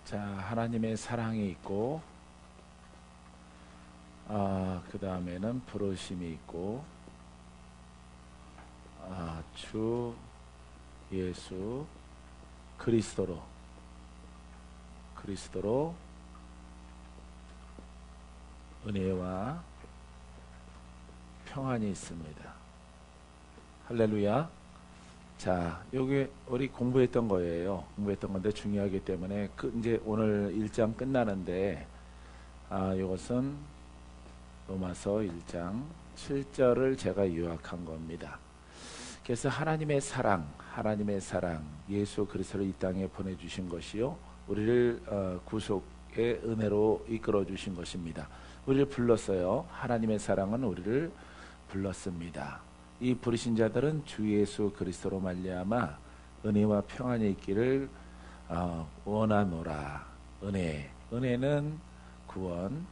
자, 하나님의 사랑이 있고, 그 다음에는 부르심이 있고, 주 예수 그리스도로 은혜와 평안이 있습니다. 할렐루야. 자, 여기 우리 공부했던 거예요. 공부했던 건데 중요하기 때문에 이제 오늘 1장 끝나는데 이것은 로마서 1장 7절을 제가 요약한 겁니다. 그래서 하나님의 사랑, 예수 그리스도를 이 땅에 보내주신 것이요, 우리를 구속의 은혜로 이끌어 주신 것입니다. 우리를 불렀어요. 하나님의 사랑은 우리를 불렀습니다. 이 부르신 자들은 주 예수 그리스도로 말미암아 은혜와 평안이 있기를 원하노라. 은혜는 구원.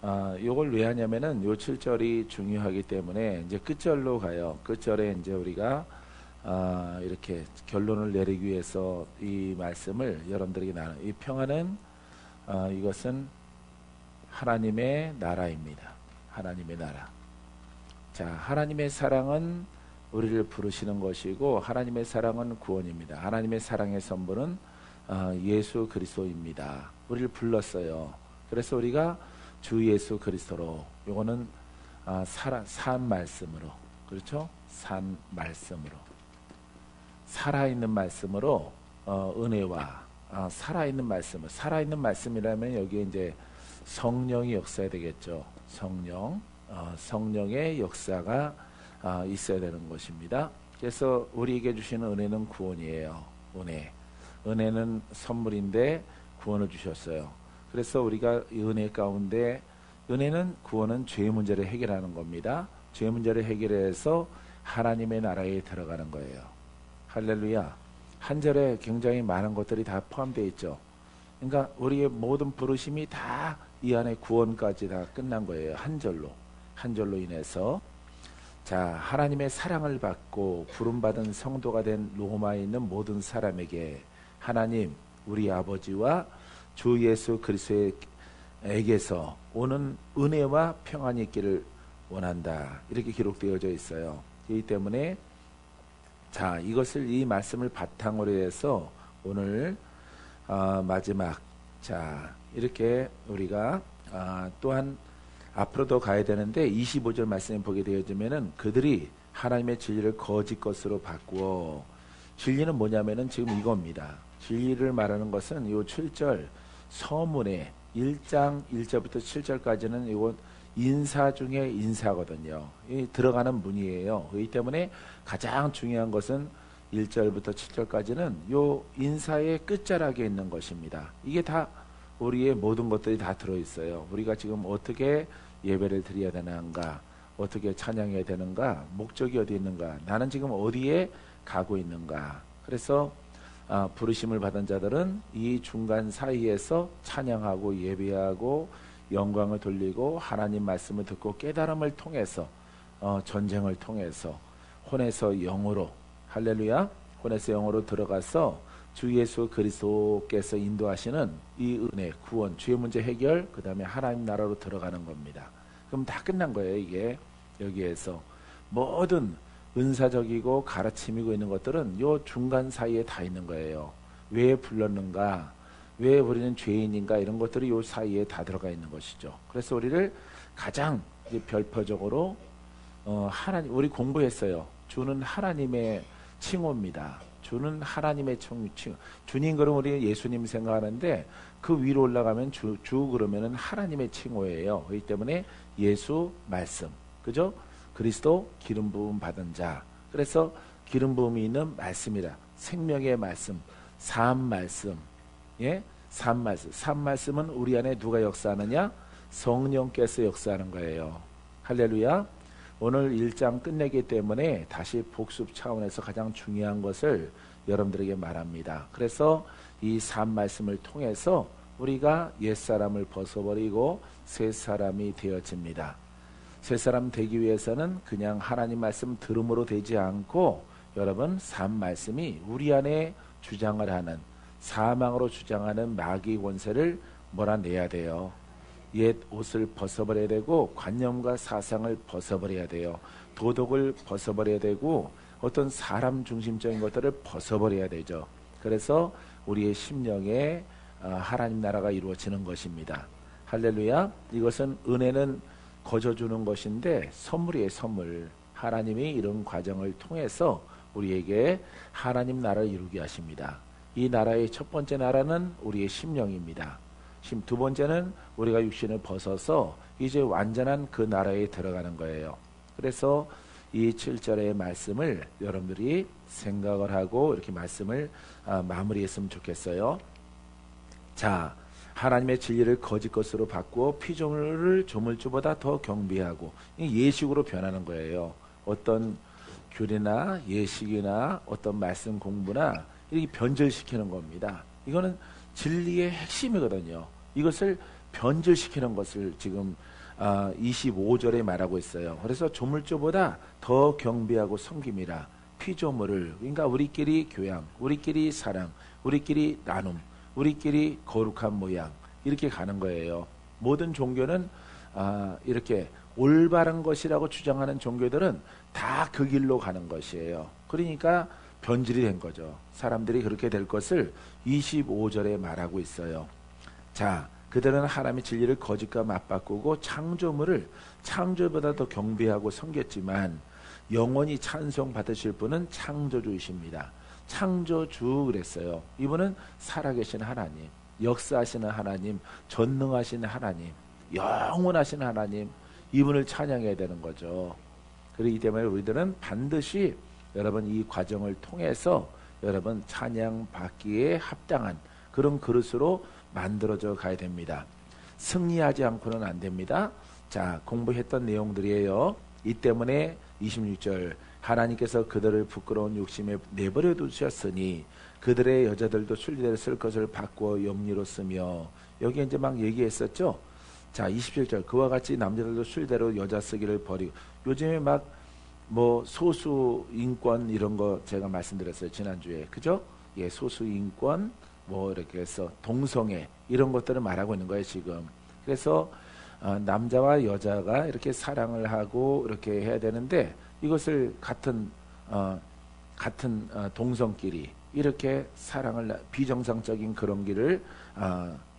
요걸 왜 하냐면은 요 7절이 중요하기 때문에 이제 끝절로 가요. 끝절에 이제 우리가 이렇게 결론을 내리기 위해서 이 말씀을 여러분들에게 이 평안은 이것은 하나님의 나라입니다. 하나님의 나라. 자, 하나님의 사랑은 우리를 부르시는 것이고, 하나님의 사랑은 구원입니다. 하나님의 사랑의 선물은 예수 그리스도입니다. 우리를 불렀어요. 그래서 우리가 주 예수 그리스도로, 요거는 산 말씀으로, 그렇죠? 산 말씀으로, 살아있는 말씀으로 은혜와 살아있는 말씀이라면 여기에 이제 성령이 역사해야 되겠죠. 성령의 역사가 있어야 되는 것입니다. 그래서 우리에게 주시는 은혜는 구원이에요. 은혜는 선물인데 구원을 주셨어요. 그래서 우리가 이 은혜 가운데, 구원은 죄의 문제를 해결하는 겁니다. 죄의 문제를 해결해서 하나님의 나라에 들어가는 거예요. 할렐루야. 한 절에 굉장히 많은 것들이 다 포함되어 있죠. 그러니까 우리의 모든 부르심이 다 이 안에 구원까지 다 끝난 거예요. 한 절로 인해서. 자, 하나님의 사랑을 받고 부름받은 성도가 된 로마에 있는 모든 사람에게 하나님, 우리 아버지와 주 예수 그리스도에게서 오는 은혜와 평안이 있기를 원한다. 이렇게 기록되어져 있어요. 그렇기 때문에 자, 이 말씀을 바탕으로 해서 오늘 마지막, 자, 이렇게 우리가 또한 앞으로도 가야 되는데 25절 말씀에 보게 되어지면은 그들이 하나님의 진리를 거짓 것으로 바꾸어, 진리는 뭐냐면은 지금 이겁니다. 진리를 말하는 것은 요 7절 서문에 1장 1절부터 7절까지는 이건 인사 중에 인사거든요. 이 들어가는 문이에요. 그렇기 때문에 가장 중요한 것은 1절부터 7절까지는 요 인사의 끝자락에 있는 것입니다. 이게 다 우리의 모든 것들이 다 들어있어요. 우리가 지금 어떻게 예배를 드려야 되는가, 어떻게 찬양해야 되는가, 목적이 어디 있는가, 나는 지금 어디에 가고 있는가. 그래서 부르심을 받은 자들은 이 중간 사이에서 찬양하고 예배하고 영광을 돌리고 하나님 말씀을 듣고 깨달음을 통해서 전쟁을 통해서 혼에서 영으로, 할렐루야, 혼에서 영으로 들어가서 주 예수 그리스도께서 인도하시는 이 은혜, 구원, 죄의 문제 해결, 그 다음에 하나님 나라로 들어가는 겁니다. 그럼 다 끝난 거예요. 이게 여기에서 모든 은사적이고 가르침이고 있는 것들은 요 중간 사이에 다 있는 거예요. 왜 불렀는가, 왜 우리는 죄인인가, 이런 것들이 요 사이에 다 들어가 있는 것이죠. 그래서 우리를 가장 별표적으로 하나님, 우리 공부했어요. 주는 하나님의 칭호입니다. 주는 하나님의 칭호. 주님 그러면 우리 예수님 생각하는데 그 위로 올라가면 주 그러면은 하나님의 칭호예요. 그렇기 때문에 예수 말씀, 그죠? 그리스도 기름 부음 받은 자. 그래서 기름 부음이 있는 말씀이라, 생명의 말씀, 산 말씀, 예, 산 말씀은 우리 안에 누가 역사하느냐? 성령께서 역사하는 거예요. 할렐루야. 오늘 1장 끝내기 때문에 다시 복습 차원에서 가장 중요한 것을 여러분들에게 말합니다. 그래서 이 산 말씀을 통해서 우리가 옛사람을 벗어버리고 새 사람이 되어집니다. 새 사람 되기 위해서는 그냥 하나님 말씀 들음으로 되지 않고, 여러분, 산 말씀이 우리 안에 주장을 하는, 사망으로 주장하는 마귀 권세를 몰아내야 돼요. 옛 옷을 벗어버려야 되고 관념과 사상을 벗어버려야 돼요. 도덕을 벗어버려야 되고 어떤 사람 중심적인 것들을 벗어버려야 되죠. 그래서 우리의 심령에 하나님 나라가 이루어지는 것입니다. 할렐루야. 이것은 은혜는 거저주는 것인데 선물이에요. 선물. 하나님이 이런 과정을 통해서 우리에게 하나님 나라를 이루게 하십니다. 이 나라의 첫 번째 나라는 우리의 심령입니다. 두 번째는 우리가 육신을 벗어서 이제 완전한 그 나라에 들어가는 거예요. 그래서 이 7절의 말씀을 여러분들이 생각을 하고 이렇게 말씀을 마무리했으면 좋겠어요. 자, 하나님의 진리를 거짓 것으로 바꾸어 피조물을 조물주보다 더 경배하고 예식으로 변하는 거예요. 어떤 교리나 예식이나 어떤 말씀 공부나 이렇게 변절시키는 겁니다. 이거는 진리의 핵심이거든요. 이것을 변절시키는 것을 지금 25절에 말하고 있어요. 그래서 조물주보다 더 경배하고 섬김이라. 피조물을, 그러니까 우리끼리 교양, 우리끼리 사랑, 우리끼리 나눔, 우리끼리 거룩한 모양, 이렇게 가는 거예요. 모든 종교는 이렇게 올바른 것이라고 주장하는 종교들은 다 그 길로 가는 것이에요. 그러니까 변질이 된 거죠. 사람들이 그렇게 될 것을 25절에 말하고 있어요. 자, 그들은 하나님의 진리를 거짓과 맞바꾸고 창조물을 창조보다 더 경배하고 섬겼지만 영원히 찬송 받으실 분은 창조주이십니다. 창조주 그랬어요. 이분은 살아계신 하나님, 역사하시는 하나님, 전능하신 하나님, 영원하신 하나님, 이분을 찬양해야 되는 거죠. 그렇기 때문에 우리들은 반드시 여러분 이 과정을 통해서 여러분 찬양 받기에 합당한 그런 그릇으로 만들어져 가야 됩니다. 승리하지 않고는 안 됩니다. 자, 공부했던 내용들이에요. 이 때문에 26절 하나님께서 그들을 부끄러운 욕심에 내버려 두셨으니 그들의 여자들도 순리대로 쓸 것을 바꾸어 염리로 쓰며, 여기 이제 막 얘기했었죠. 자, 27절 그와 같이 남자들도 순리대로 여자 쓰기를 버리고, 요즘에 막 뭐 소수 인권 이런 거 제가 말씀드렸어요, 지난주에. 그죠? 예, 소수 인권 뭐 이렇게 해서 동성애 이런 것들을 말하고 있는 거예요, 지금. 그래서 남자와 여자가 이렇게 사랑을 하고 이렇게 해야 되는데 이것을 같은 동성끼리 이렇게 사랑을 비정상적인 그런 길을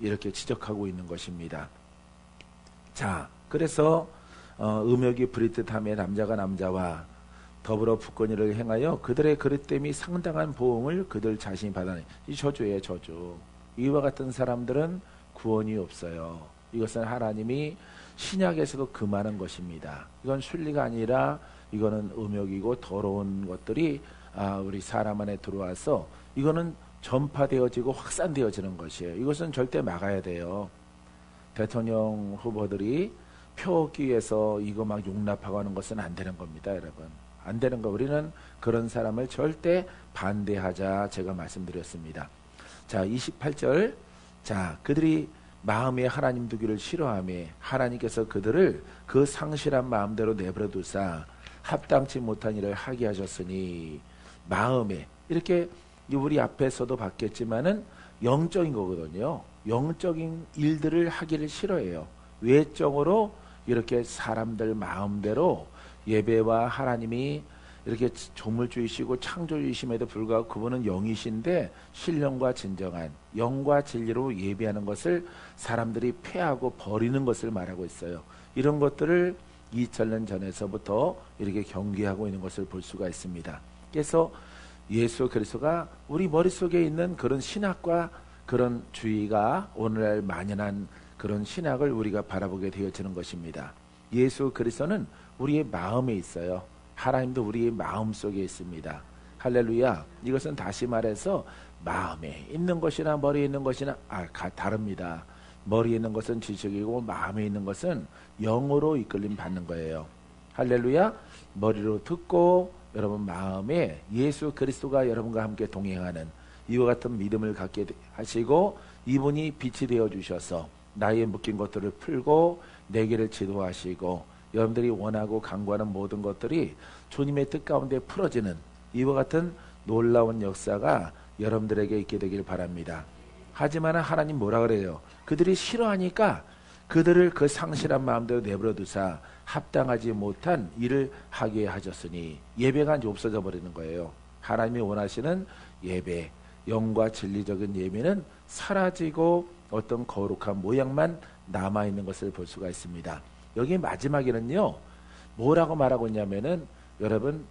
이렇게 지적하고 있는 것입니다. 자, 그래서 음욕이 부릴 듯하며 남자가 남자와 더불어 부권이를 행하여 그들의 그릇됨이 상당한 보응을 그들 자신이 받아내. 이 저주예요, 저주. 이와 같은 사람들은 구원이 없어요. 이것은 하나님이 신약에서도 금하는 것입니다. 이건 순리가 아니라 이거는 음욕이고 더러운 것들이 우리 사람 안에 들어와서 이거는 전파되어지고 확산되어지는 것이에요. 이것은 절대 막아야 돼요. 대통령 후보들이 표 얻기 위해서 이거 막 용납하고 하는 것은 안 되는 겁니다, 여러분. 안 되는 거. 우리는 그런 사람을 절대 반대하자 제가 말씀드렸습니다. 자, 28절. 자, 그들이 마음에 하나님 두기를 싫어하며 하나님께서 그들을 그 상실한 마음대로 내버려 두사 합당치 못한 일을 하게 하셨으니, 마음에 이렇게 우리 앞에서도 봤겠지만은 영적인 거거든요. 영적인 일들을 하기를 싫어해요. 외적으로 이렇게 사람들 마음대로 예배와 하나님이 이렇게 조물주이시고 창조주이심에도 불구하고 그분은 영이신데 신령과 진정한 영과 진리로 예배하는 것을 사람들이 폐하고 버리는 것을 말하고 있어요. 이런 것들을 2000년 전에서부터 이렇게 경계하고 있는 것을 볼 수가 있습니다. 그래서 예수 그리스도가 우리 머릿속에 있는 그런 신학과 그런 주의가 오늘날 만연한 그런 신학을 우리가 바라보게 되어지는 것입니다. 예수 그리스도는 우리의 마음에 있어요. 하나님도 우리의 마음 속에 있습니다. 할렐루야. 이것은 다시 말해서 마음에 있는 것이나 머리에 있는 것이나 다릅니다. 머리에 있는 것은 지식이고 마음에 있는 것은 영으로 이끌림 받는 거예요. 할렐루야. 머리로 듣고 여러분 마음에 예수 그리스도가 여러분과 함께 동행하는 이와 같은 믿음을 갖게 하시고, 이분이 빛이 되어 주셔서 나의 묶인 것들을 풀고 내 길을 지도하시고 여러분들이 원하고 간구하는 모든 것들이 주님의 뜻 가운데 풀어지는 이와 같은 놀라운 역사가 여러분들에게 있게 되길 바랍니다. 하지만 하나님 뭐라 그래요? 그들이 싫어하니까 그들을 그 상실한 마음대로 내버려 두사 합당하지 못한 일을 하게 하셨으니 예배가 이제 없어져 버리는 거예요. 하나님이 원하시는 예배, 영과 진리적인 예배는 사라지고 어떤 거룩한 모양만 남아있는 것을 볼 수가 있습니다. 여기 마지막에는요, 뭐라고 말하고 있냐면은, 여러분,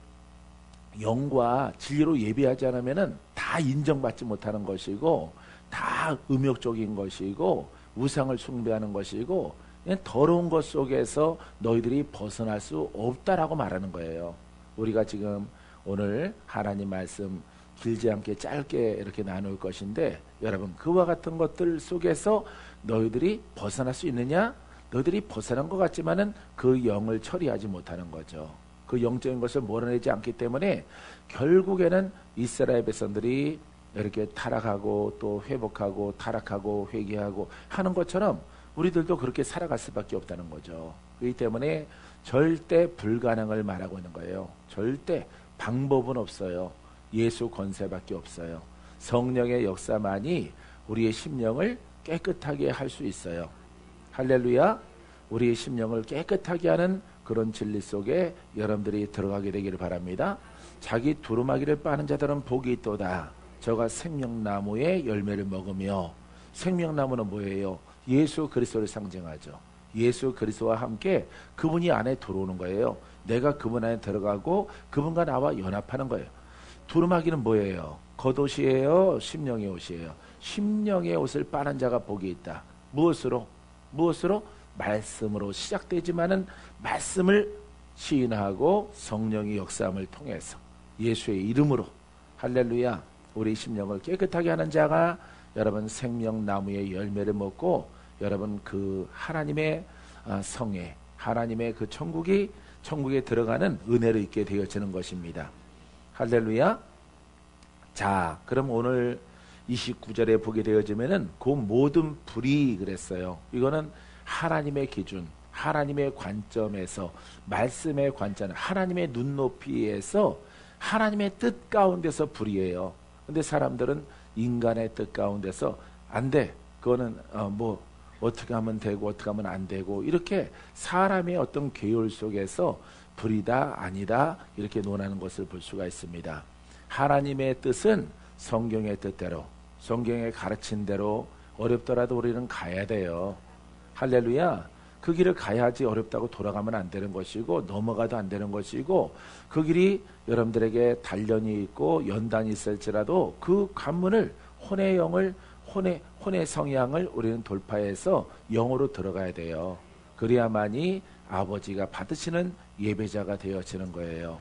영과 진리로 예배하지 않으면은 다 인정받지 못하는 것이고, 다 음욕적인 것이고, 우상을 숭배하는 것이고, 그냥 더러운 것 속에서 너희들이 벗어날 수 없다라고 말하는 거예요. 우리가 지금 오늘 하나님 말씀 길지 않게 짧게 이렇게 나눌 것인데, 여러분, 그와 같은 것들 속에서 너희들이 벗어날 수 있느냐? 너희들이 벗어난 것 같지만은 그 영을 처리하지 못하는 거죠. 그 영적인 것을 몰아내지 않기 때문에 결국에는 이스라엘 백성들이 이렇게 타락하고 또 회복하고 타락하고 회개하고 하는 것처럼 우리들도 그렇게 살아갈 수밖에 없다는 거죠. 그렇기 때문에 절대 불가능을 말하고 있는 거예요. 절대 방법은 없어요. 예수 권세밖에 없어요. 성령의 역사만이 우리의 심령을 깨끗하게 할 수 있어요. 할렐루야. 우리의 심령을 깨끗하게 하는 그런 진리 속에 여러분들이 들어가게 되기를 바랍니다. 자기 두루마기를 빠는 자들은 복이 있도다. 저가 생명나무의 열매를 먹으며, 생명나무는 뭐예요? 예수 그리스도를 상징하죠. 예수 그리스도와 함께 그분이 안에 들어오는 거예요. 내가 그분 안에 들어가고 그분과 나와 연합하는 거예요. 두루마기는 뭐예요? 겉옷이에요? 심령의 옷이에요? 심령의 옷을 빠는 자가 복이 있다. 무엇으로? 무엇으로? 말씀으로 시작되지만은 말씀을 시인하고 성령의 역사함을 통해서 예수의 이름으로, 할렐루야, 우리 심령을 깨끗하게 하는 자가 여러분 생명나무의 열매를 먹고 여러분 그 하나님의 성에, 하나님의 그 천국에 들어가는 은혜를 있게 되어지는 것입니다. 할렐루야. 자, 그럼 오늘 29절에 보게 되어지면은 그 모든 불이 그랬어요. 이거는 하나님의 기준, 하나님의 관점에서, 말씀의 관점, 하나님의 눈높이에서 하나님의 뜻 가운데서 불이에요. 근데 사람들은 인간의 뜻 가운데서 안 돼. 그거는 뭐 어떻게 하면 되고 어떻게 하면 안 되고 이렇게 사람의 어떤 계율 속에서 불이다 아니다 이렇게 논하는 것을 볼 수가 있습니다. 하나님의 뜻은 성경의 뜻대로, 성경의 가르친 대로 어렵더라도 우리는 가야 돼요. 할렐루야. 그 길을 가야지 어렵다고 돌아가면 안 되는 것이고 넘어가도 안 되는 것이고 그 길이 여러분들에게 단련이 있고 연단이 있을지라도 그 관문을 혼의 영을 혼의 성향을 우리는 돌파해서 영으로 들어가야 돼요. 그래야만이 아버지가 받으시는 예배자가 되어지는 거예요.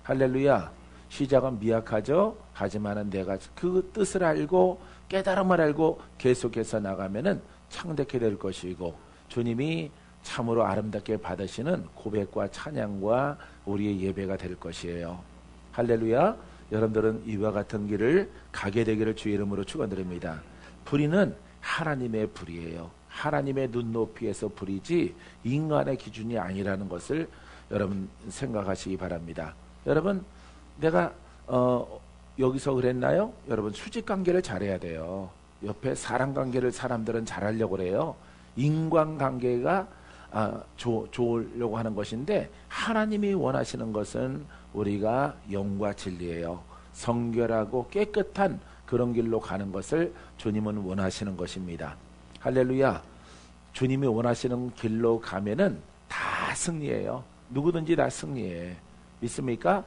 할렐루야. 시작은 미약하죠. 하지만은 내가 그 뜻을 알고 깨달음을 알고 계속해서 나가면은 창대케 될 것이고 주님이 참으로 아름답게 받으시는 고백과 찬양과 우리의 예배가 될 것이에요. 할렐루야. 여러분들은 이와 같은 길을 가게 되기를 주의 이름으로 축원드립니다. 불의는 하나님의 불이에요. 하나님의 눈높이에서 불이지 인간의 기준이 아니라는 것을 여러분 생각하시기 바랍니다. 여러분 내가 여기서 그랬나요? 여러분 수직관계를 잘해야 돼요. 옆에 사람관계를 사람들은 잘하려고 그래요. 인간관계가 좋으려고 하는 것인데 하나님이 원하시는 것은 우리가 영과 진리예요. 성결하고 깨끗한 그런 길로 가는 것을 주님은 원하시는 것입니다. 할렐루야. 주님이 원하시는 길로 가면은 다 승리해요. 누구든지 다 승리해. 믿습니까?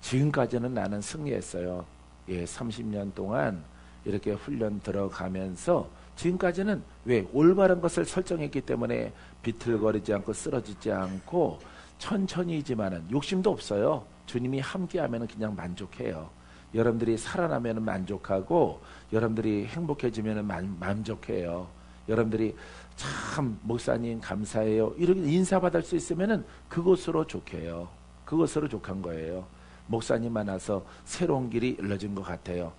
지금까지는 나는 승리했어요. 예, 30년 동안 이렇게 훈련 들어가면서 지금까지는 왜? 올바른 것을 설정했기 때문에 비틀거리지 않고 쓰러지지 않고 천천히지만은 욕심도 없어요. 주님이 함께하면 그냥 만족해요. 여러분들이 살아나면 만족하고 여러분들이 행복해지면 만족해요. 여러분들이 참 목사님 감사해요. 이렇게 인사받을 수 있으면 그것으로 좋게요. 그것으로 족한 거예요. 목사님 만나서 새로운 길이 열려진 것 같아요.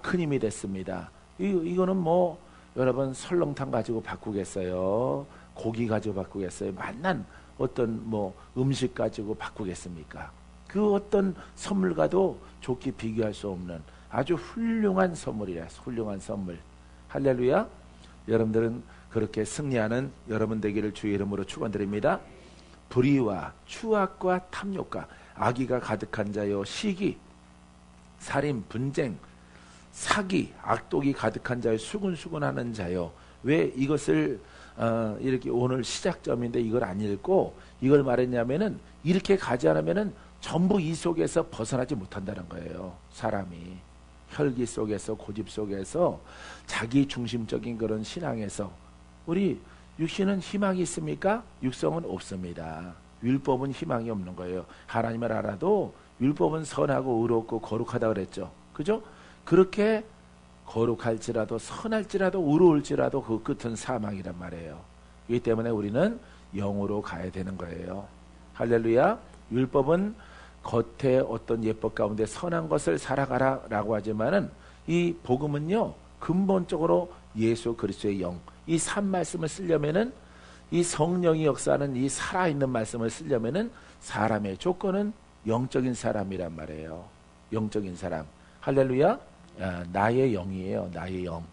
큰 힘이 됐습니다. 이거는 뭐 여러분 설렁탕 가지고 바꾸겠어요? 고기 가지고 바꾸겠어요? 만난 어떤 뭐 음식 가지고 바꾸겠습니까? 그 어떤 선물과도 좋게 비교할 수 없는 아주 훌륭한 선물이라. 훌륭한 선물. 할렐루야. 여러분들은 그렇게 승리하는 여러분 되기를 주의 이름으로 축원드립니다. 불의와 추악과 탐욕과 악의가 가득한 자요, 시기, 살인, 분쟁, 사기, 악독이 가득한 자요, 수군수군하는 자요. 왜 이것을 이렇게 오늘 시작점인데 이걸 안 읽고 이걸 말했냐면은 이렇게 가지 않으면은 전부 이 속에서 벗어나지 못한다는 거예요. 사람이 혈기 속에서, 고집 속에서, 자기 중심적인 그런 신앙에서. 우리 육신은 희망이 있습니까? 육성은 없습니다. 율법은 희망이 없는 거예요. 하나님을 알아도 율법은 선하고 의롭고 거룩하다 그랬죠. 그죠? 그렇게 거룩할지라도 선할지라도 의로울지라도 그 끝은 사망이란 말이에요. 이 때문에 우리는 영으로 가야 되는 거예요. 할렐루야. 율법은 겉에 어떤 예법 가운데 선한 것을 살아가라 라고 하지만은 이 복음은요, 근본적으로 예수 그리스도의 영, 이 산 말씀을 쓰려면은, 이 성령이 역사하는 이 살아있는 말씀을 쓰려면은 사람의 조건은 영적인 사람이란 말이에요. 영적인 사람. 할렐루야. 나의 영이에요. 나의 영.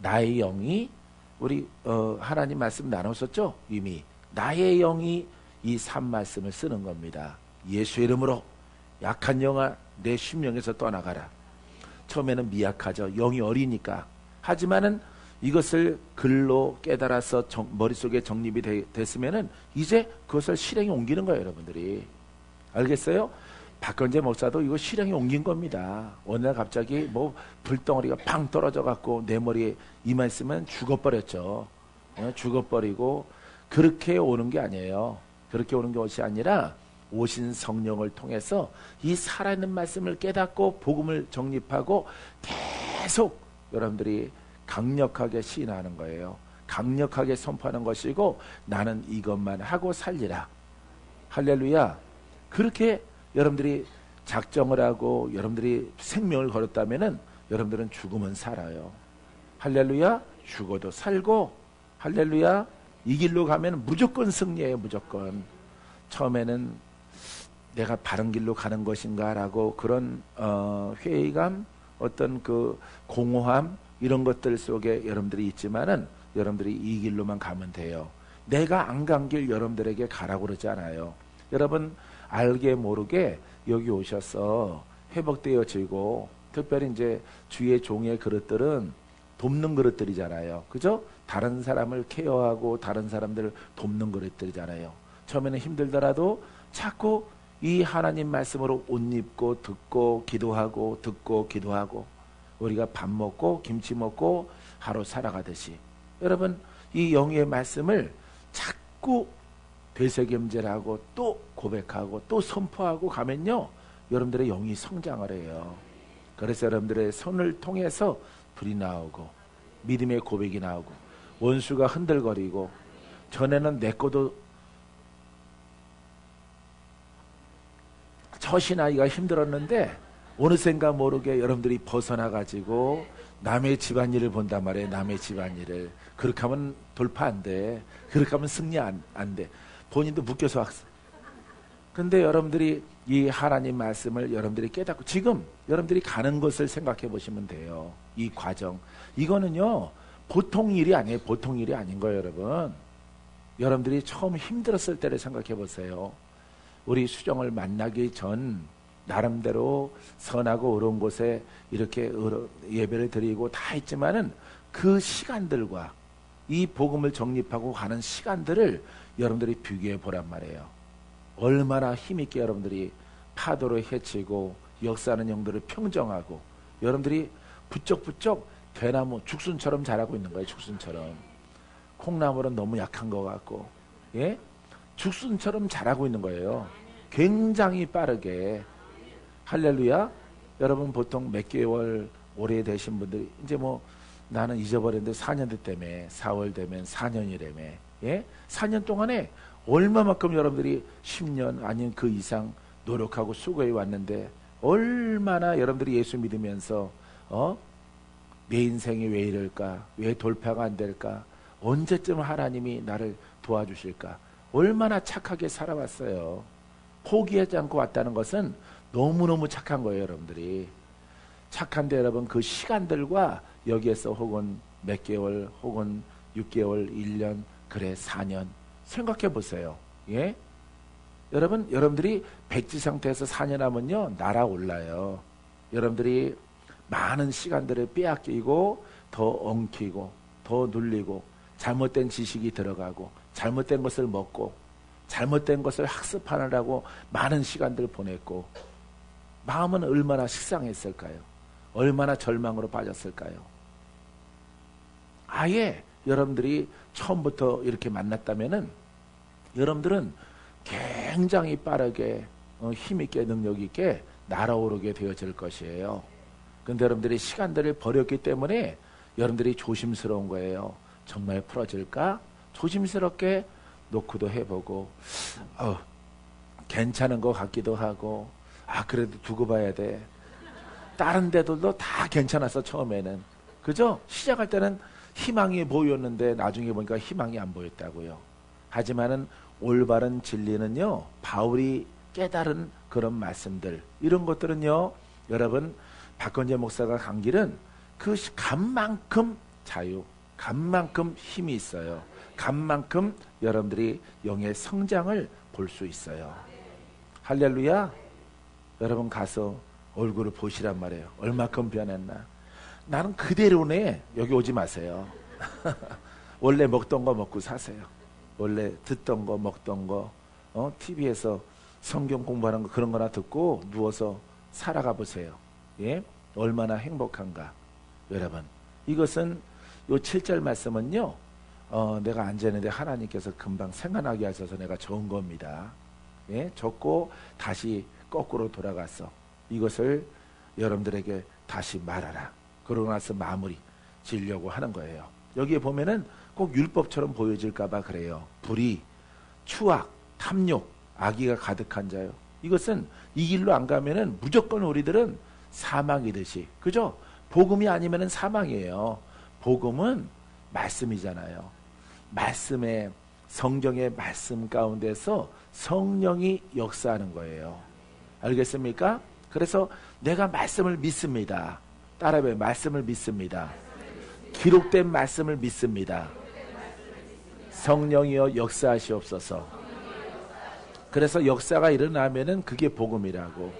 나의 영이 우리 하나님 말씀 나눴었죠. 이미 나의 영이 이 산 말씀을 쓰는 겁니다. 예수의 이름으로 약한 영아 내 심령에서 떠나가라. 처음에는 미약하죠. 영이 어리니까. 하지만은 이것을 글로 깨달아서 머릿속에 정립이 됐으면은 이제 그것을 실행에 옮기는 거예요, 여러분들이. 알겠어요? 박건재 목사도 이거 실행에 옮긴 겁니다. 어느 날 갑자기 뭐 불덩어리가 팡 떨어져 갖고 내 머리에 이만 있으면 죽어버렸죠. 죽어버리고. 그렇게 오는 게 아니에요. 그렇게 오는 것이 아니라 오신 성령을 통해서 이 살아있는 말씀을 깨닫고 복음을 정립하고 계속 여러분들이 강력하게 시인하는 거예요. 강력하게 선포하는 것이고, 나는 이것만 하고 살리라. 할렐루야. 그렇게 여러분들이 작정을 하고 여러분들이 생명을 걸었다면은 여러분들은 죽으면 살아요. 할렐루야. 죽어도 살고, 할렐루야. 이 길로 가면 무조건 승리해요. 무조건. 처음에는 내가 바른 길로 가는 것인가 라고 그런 회의감, 어떤 그 공허함, 이런 것들 속에 여러분들이 있지만은 여러분들이 이 길로만 가면 돼요. 내가 안 간 길 여러분들에게 가라고 그러지 않아요. 여러분 알게 모르게 여기 오셔서 회복되어지고, 특별히 이제 주의 종의 그릇들은 돕는 그릇들이잖아요. 그죠? 다른 사람을 케어하고 다른 사람들을 돕는 그릇들이잖아요. 처음에는 힘들더라도 자꾸 이 하나님 말씀으로 옷 입고 듣고 기도하고 듣고 기도하고, 우리가 밥 먹고 김치 먹고 하루 살아가듯이 여러분 이 영의 말씀을 자꾸 되새김질하고 또 고백하고 또 선포하고 가면요, 여러분들의 영이 성장을 해요. 그래서 여러분들의 손을 통해서 불이 나오고 믿음의 고백이 나오고 원수가 흔들거리고, 전에는 내 거도 처신하기가 힘들었는데 어느샌가 모르게 여러분들이 벗어나가지고 남의 집안일을 본단 말이에요. 남의 집안일을. 그렇게 하면 돌파 안 돼. 그렇게 하면 승리 안 돼. 본인도 묶여서 왔어. 근데 여러분들이 이 하나님 말씀을 여러분들이 깨닫고 지금 여러분들이 가는 것을 생각해 보시면 돼요. 이 과정. 이거는요, 보통 일이 아니에요. 보통 일이 아닌 거예요, 여러분. 여러분들이 처음 힘들었을 때를 생각해 보세요. 우리 수정을 만나기 전 나름대로 선하고 의로운 곳에 이렇게 예배를 드리고 다 했지만은 그 시간들과 이 복음을 정립하고 가는 시간들을 여러분들이 비교해 보란 말이에요. 얼마나 힘있게 여러분들이 파도를 헤치고 역사하는 영들을 평정하고, 여러분들이 부쩍부쩍 대나무 죽순처럼 자라고 있는 거예요. 죽순처럼. 콩나물은 너무 약한 것 같고, 예? 죽순처럼 자라고 있는 거예요. 굉장히 빠르게. 할렐루야. 여러분 보통 몇 개월 오래되신 분들이 이제 뭐 나는 잊어버렸는데 4년 됐다며, 4월 되면 4년이라며, 예? 4년 동안에 얼마만큼 여러분들이 10년 아니면 그 이상 노력하고 수고해 왔는데, 얼마나 여러분들이 예수 믿으면서 내 인생이 왜 이럴까, 왜 돌파가 안 될까, 언제쯤 하나님이 나를 도와주실까, 얼마나 착하게 살아왔어요. 포기하지 않고 왔다는 것은 너무너무 착한 거예요, 여러분들이. 착한데 여러분 그 시간들과 여기에서 혹은 몇 개월 혹은 6개월, 1년, 그래 4년 생각해 보세요. 예? 여러분들이 백지 상태에서 4년 하면요 날아올라요. 여러분들이 많은 시간들을 빼앗기고 더 엉키고 더 눌리고 잘못된 지식이 들어가고 잘못된 것을 먹고 잘못된 것을 학습하느라고 많은 시간들을 보냈고 마음은 얼마나 식상했을까요? 얼마나 절망으로 빠졌을까요? 아예 여러분들이 처음부터 이렇게 만났다면은 여러분들은 굉장히 빠르게 힘있게 능력있게 날아오르게 되어질 것이에요. 그런데 여러분들이 시간들을 버렸기 때문에 여러분들이 조심스러운 거예요. 정말 풀어질까? 조심스럽게 노크도 해보고 괜찮은 것 같기도 하고 그래도 두고 봐야 돼. 다른 데들도 다 괜찮았어 처음에는. 그죠? 시작할 때는 희망이 보였는데 나중에 보니까 희망이 안 보였다고요. 하지만은 올바른 진리는요 바울이 깨달은 그런 말씀들 이런 것들은요 여러분 박건재 목사가 간 길은 그 간만큼 자유 간만큼 힘이 있어요. 간만큼 여러분들이 영의 성장을 볼 수 있어요. 할렐루야. 여러분 가서 얼굴을 보시란 말이에요. 얼마큼 변했나. 나는 그대로네. 여기 오지 마세요. 원래 먹던 거 먹고 사세요. 원래 듣던 거 먹던 거 TV에서 성경 공부하는 거 그런 거나 듣고 누워서 살아가 보세요. 예? 얼마나 행복한가. 여러분 이것은 요 7절 말씀은요 내가 앉았는데 하나님께서 금방 생각나게 하셔서 내가 적은 겁니다. 예? 적고 다시 거꾸로 돌아가서 이것을 여러분들에게 다시 말하라. 그러고 나서 마무리 지으려고 하는 거예요. 여기에 보면은 꼭 율법처럼 보여질까봐 그래요. 불의, 추악, 탐욕, 악의가 가득한 자요. 이것은 이 길로 안 가면은 무조건 우리들은 사망이듯이. 그죠? 복음이 아니면은 사망이에요. 복음은 말씀이잖아요. 말씀의 성경의 말씀 가운데서 성령이 역사하는 거예요. 알겠습니까? 그래서 내가 말씀을 믿습니다. 따라해봐요. 말씀을 믿습니다. 기록된 말씀을 믿습니다. 성령이여 역사하시옵소서. 그래서 역사가 일어나면은 그게 복음이라고.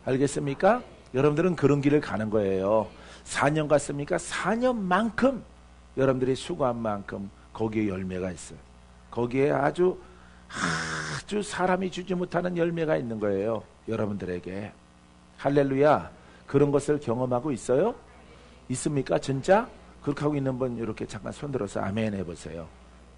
알겠습니까? 여러분들은 그런 길을 가는 거예요. 4년 갔습니까? 4년만큼 여러분들이 수고한 만큼 거기에 열매가 있어요. 거기에 아주 사람이 주지 못하는 열매가 있는 거예요. 여러분들에게. 할렐루야. 그런 것을 경험하고 있어요? 있습니까? 진짜? 그렇게 하고 있는 분 이렇게 잠깐 손들어서 아멘 해보세요.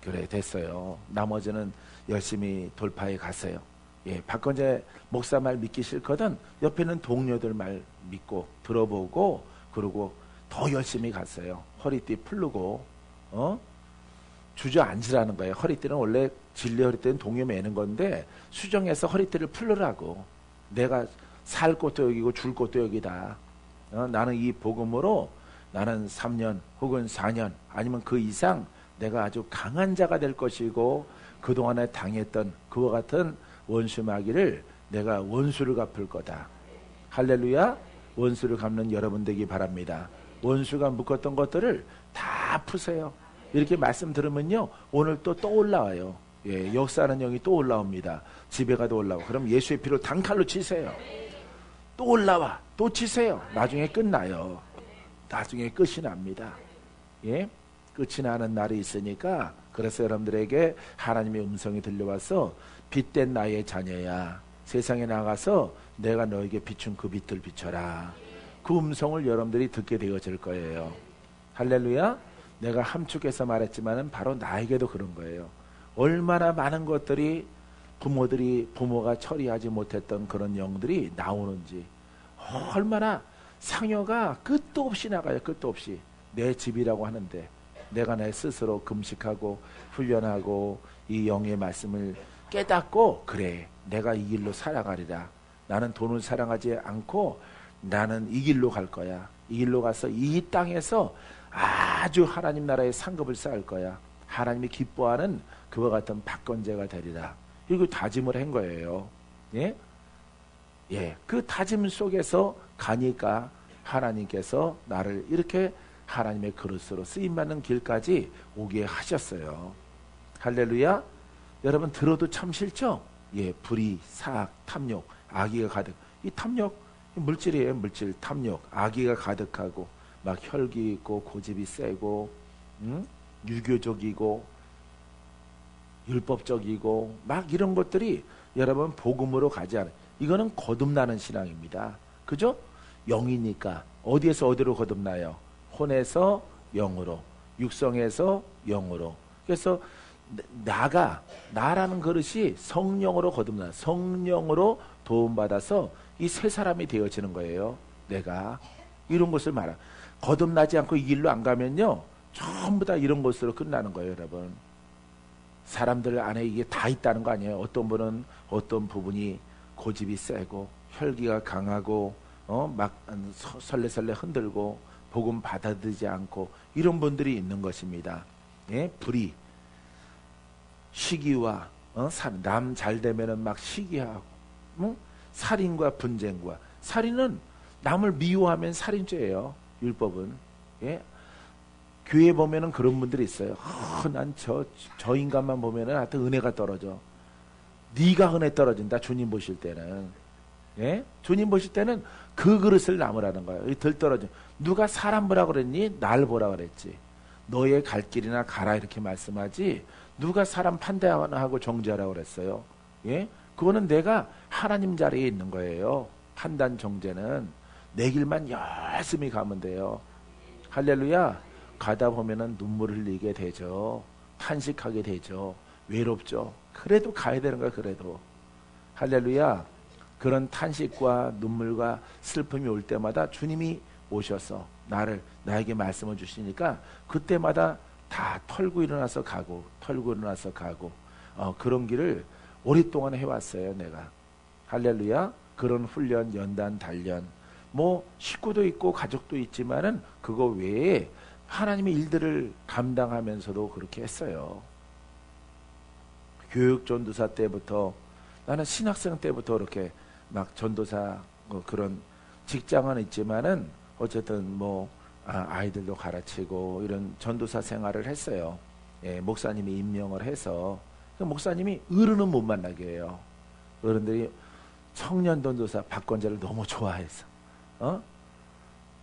그래 됐어요. 나머지는 열심히 돌파해 가세요. 예, 박건재 목사 말 믿기 싫거든 옆에 있는 동료들 말 믿고 들어보고 그리고 더 열심히 갔어요. 허리띠 풀르고 주저앉으라는 거예요. 허리띠는 원래 진리 허리띠는 동요 매는 건데 수정해서 허리띠를 풀르라고. 내가 살 곳도 여기고 줄 곳도 여기다. 나는 이 복음으로 나는 3년 혹은 4년 아니면 그 이상 내가 아주 강한 자가 될 것이고 그동안에 당했던 그와 같은 원수 마귀를 내가 원수를 갚을 거다. 할렐루야. 원수를 갚는 여러분 되기 바랍니다. 원수가 묶었던 것들을 다 푸세요. 이렇게 말씀 들으면요 오늘 또 올라와요. 예, 역사하는 영이 또 올라옵니다. 집에 가도 올라오고. 그럼 예수의 피로 단칼로 치세요. 또 올라와. 또 치세요. 나중에 끝나요. 나중에 끝이 납니다. 예? 끝이 나는 날이 있으니까 그래서 여러분들에게 하나님의 음성이 들려와서 빛된 나의 자녀야 세상에 나가서 내가 너에게 비춘 그 빛을 비춰라. 그 음성을 여러분들이 듣게 되어질 거예요. 할렐루야. 내가 함축해서 말했지만은 바로 나에게도 그런 거예요. 얼마나 많은 것들이 부모가 처리하지 못했던 그런 영들이 나오는지 얼마나 상여가 끝도 없이 나가요. 끝도 없이. 내 집이라고 하는데 내가 내 스스로 금식하고 훈련하고 이 영의 말씀을 깨닫고 그래 내가 이 길로 살아가리라. 나는 돈을 사랑하지 않고 나는 이 길로 갈 거야. 이 길로 가서 이 땅에서 아주 하나님 나라의 상급을 쌓을 거야. 하나님이 기뻐하는 그와 같은 박건재가 되리라. 이거 다짐을 한 거예요. 예? 예. 그 다짐 속에서 가니까 하나님께서 나를 이렇게 하나님의 그릇으로 쓰임받는 길까지 오게 하셨어요. 할렐루야. 여러분 들어도 참 싫죠? 예, 불의, 사악, 탐욕, 악의가 가득. 이 탐욕 물질이에요. 물질, 탐욕, 악의가 가득하고 막 혈기 있고 고집이 세고 유교적이고 율법적이고 막 이런 것들이 여러분 복음으로 가지 않아요. 이거는 거듭나는 신앙입니다. 그죠? 영이니까 어디에서 어디로 거듭나요? 혼에서 영으로, 육성에서 영으로. 그래서 나라는 그릇이 성령으로 거듭나, 성령으로 도움받아서 이 새 사람이 되어지는 거예요. 내가 이런 것을 말하. 거듭나지 않고 이 길로 안 가면요, 전부 다 이런 것으로 끝나는 거예요, 여러분. 사람들 안에 이게 다 있다는 거 아니에요. 어떤 분은 어떤 부분이 고집이 세고 혈기가 강하고 막 설레설레 흔들고 복음 받아들이지 않고 이런 분들이 있는 것입니다. 예? 불의, 시기와 남 잘 되면은 막 시기하고 살인과 분쟁과 살인은 남을 미워하면 살인죄예요. 율법은. 예? 교회 보면은 그런 분들이 있어요. 난 저 인간만 보면은 하여튼 은혜가 떨어져. 네가 은혜 떨어진다. 주님 보실 때는. 예? 주님 보실 때는 그 그릇을 남으라는 거예요. 덜 떨어져. 누가 사람 보라 그랬니? 날 보라 그랬지. 너의 갈 길이나 가라 이렇게 말씀하지. 누가 사람 판단하고 정죄하라고 그랬어요. 예? 그거는 내가 하나님 자리에 있는 거예요. 판단 정죄는 내 길만 열심히 가면 돼요. 할렐루야. 가다 보면은 눈물 흘리게 되죠. 탄식하게 되죠. 외롭죠. 그래도 가야 되는 거야. 그래도. 할렐루야. 그런 탄식과 눈물과 슬픔이 올 때마다 주님이 오셔서 나에게 말씀을 주시니까 그때마다 다 털고 일어나서 가고 털고 일어나서 가고 그런 길을 오랫동안 해왔어요. 내가. 할렐루야. 그런 훈련, 연단, 단련 뭐 식구도 있고 가족도 있지만은 그거 외에 하나님의 일들을 감당하면서도 그렇게 했어요. 교육 전도사 때부터 나는 신학생 때부터 그렇게 막 전도사 그런 직장은 있지만은 어쨌든 뭐 아이들도 가르치고 이런 전도사 생활을 했어요. 예, 목사님이 임명을 해서 목사님이 어른은 못 만나게 해요. 어른들이 청년 전도사 박건자를 너무 좋아해서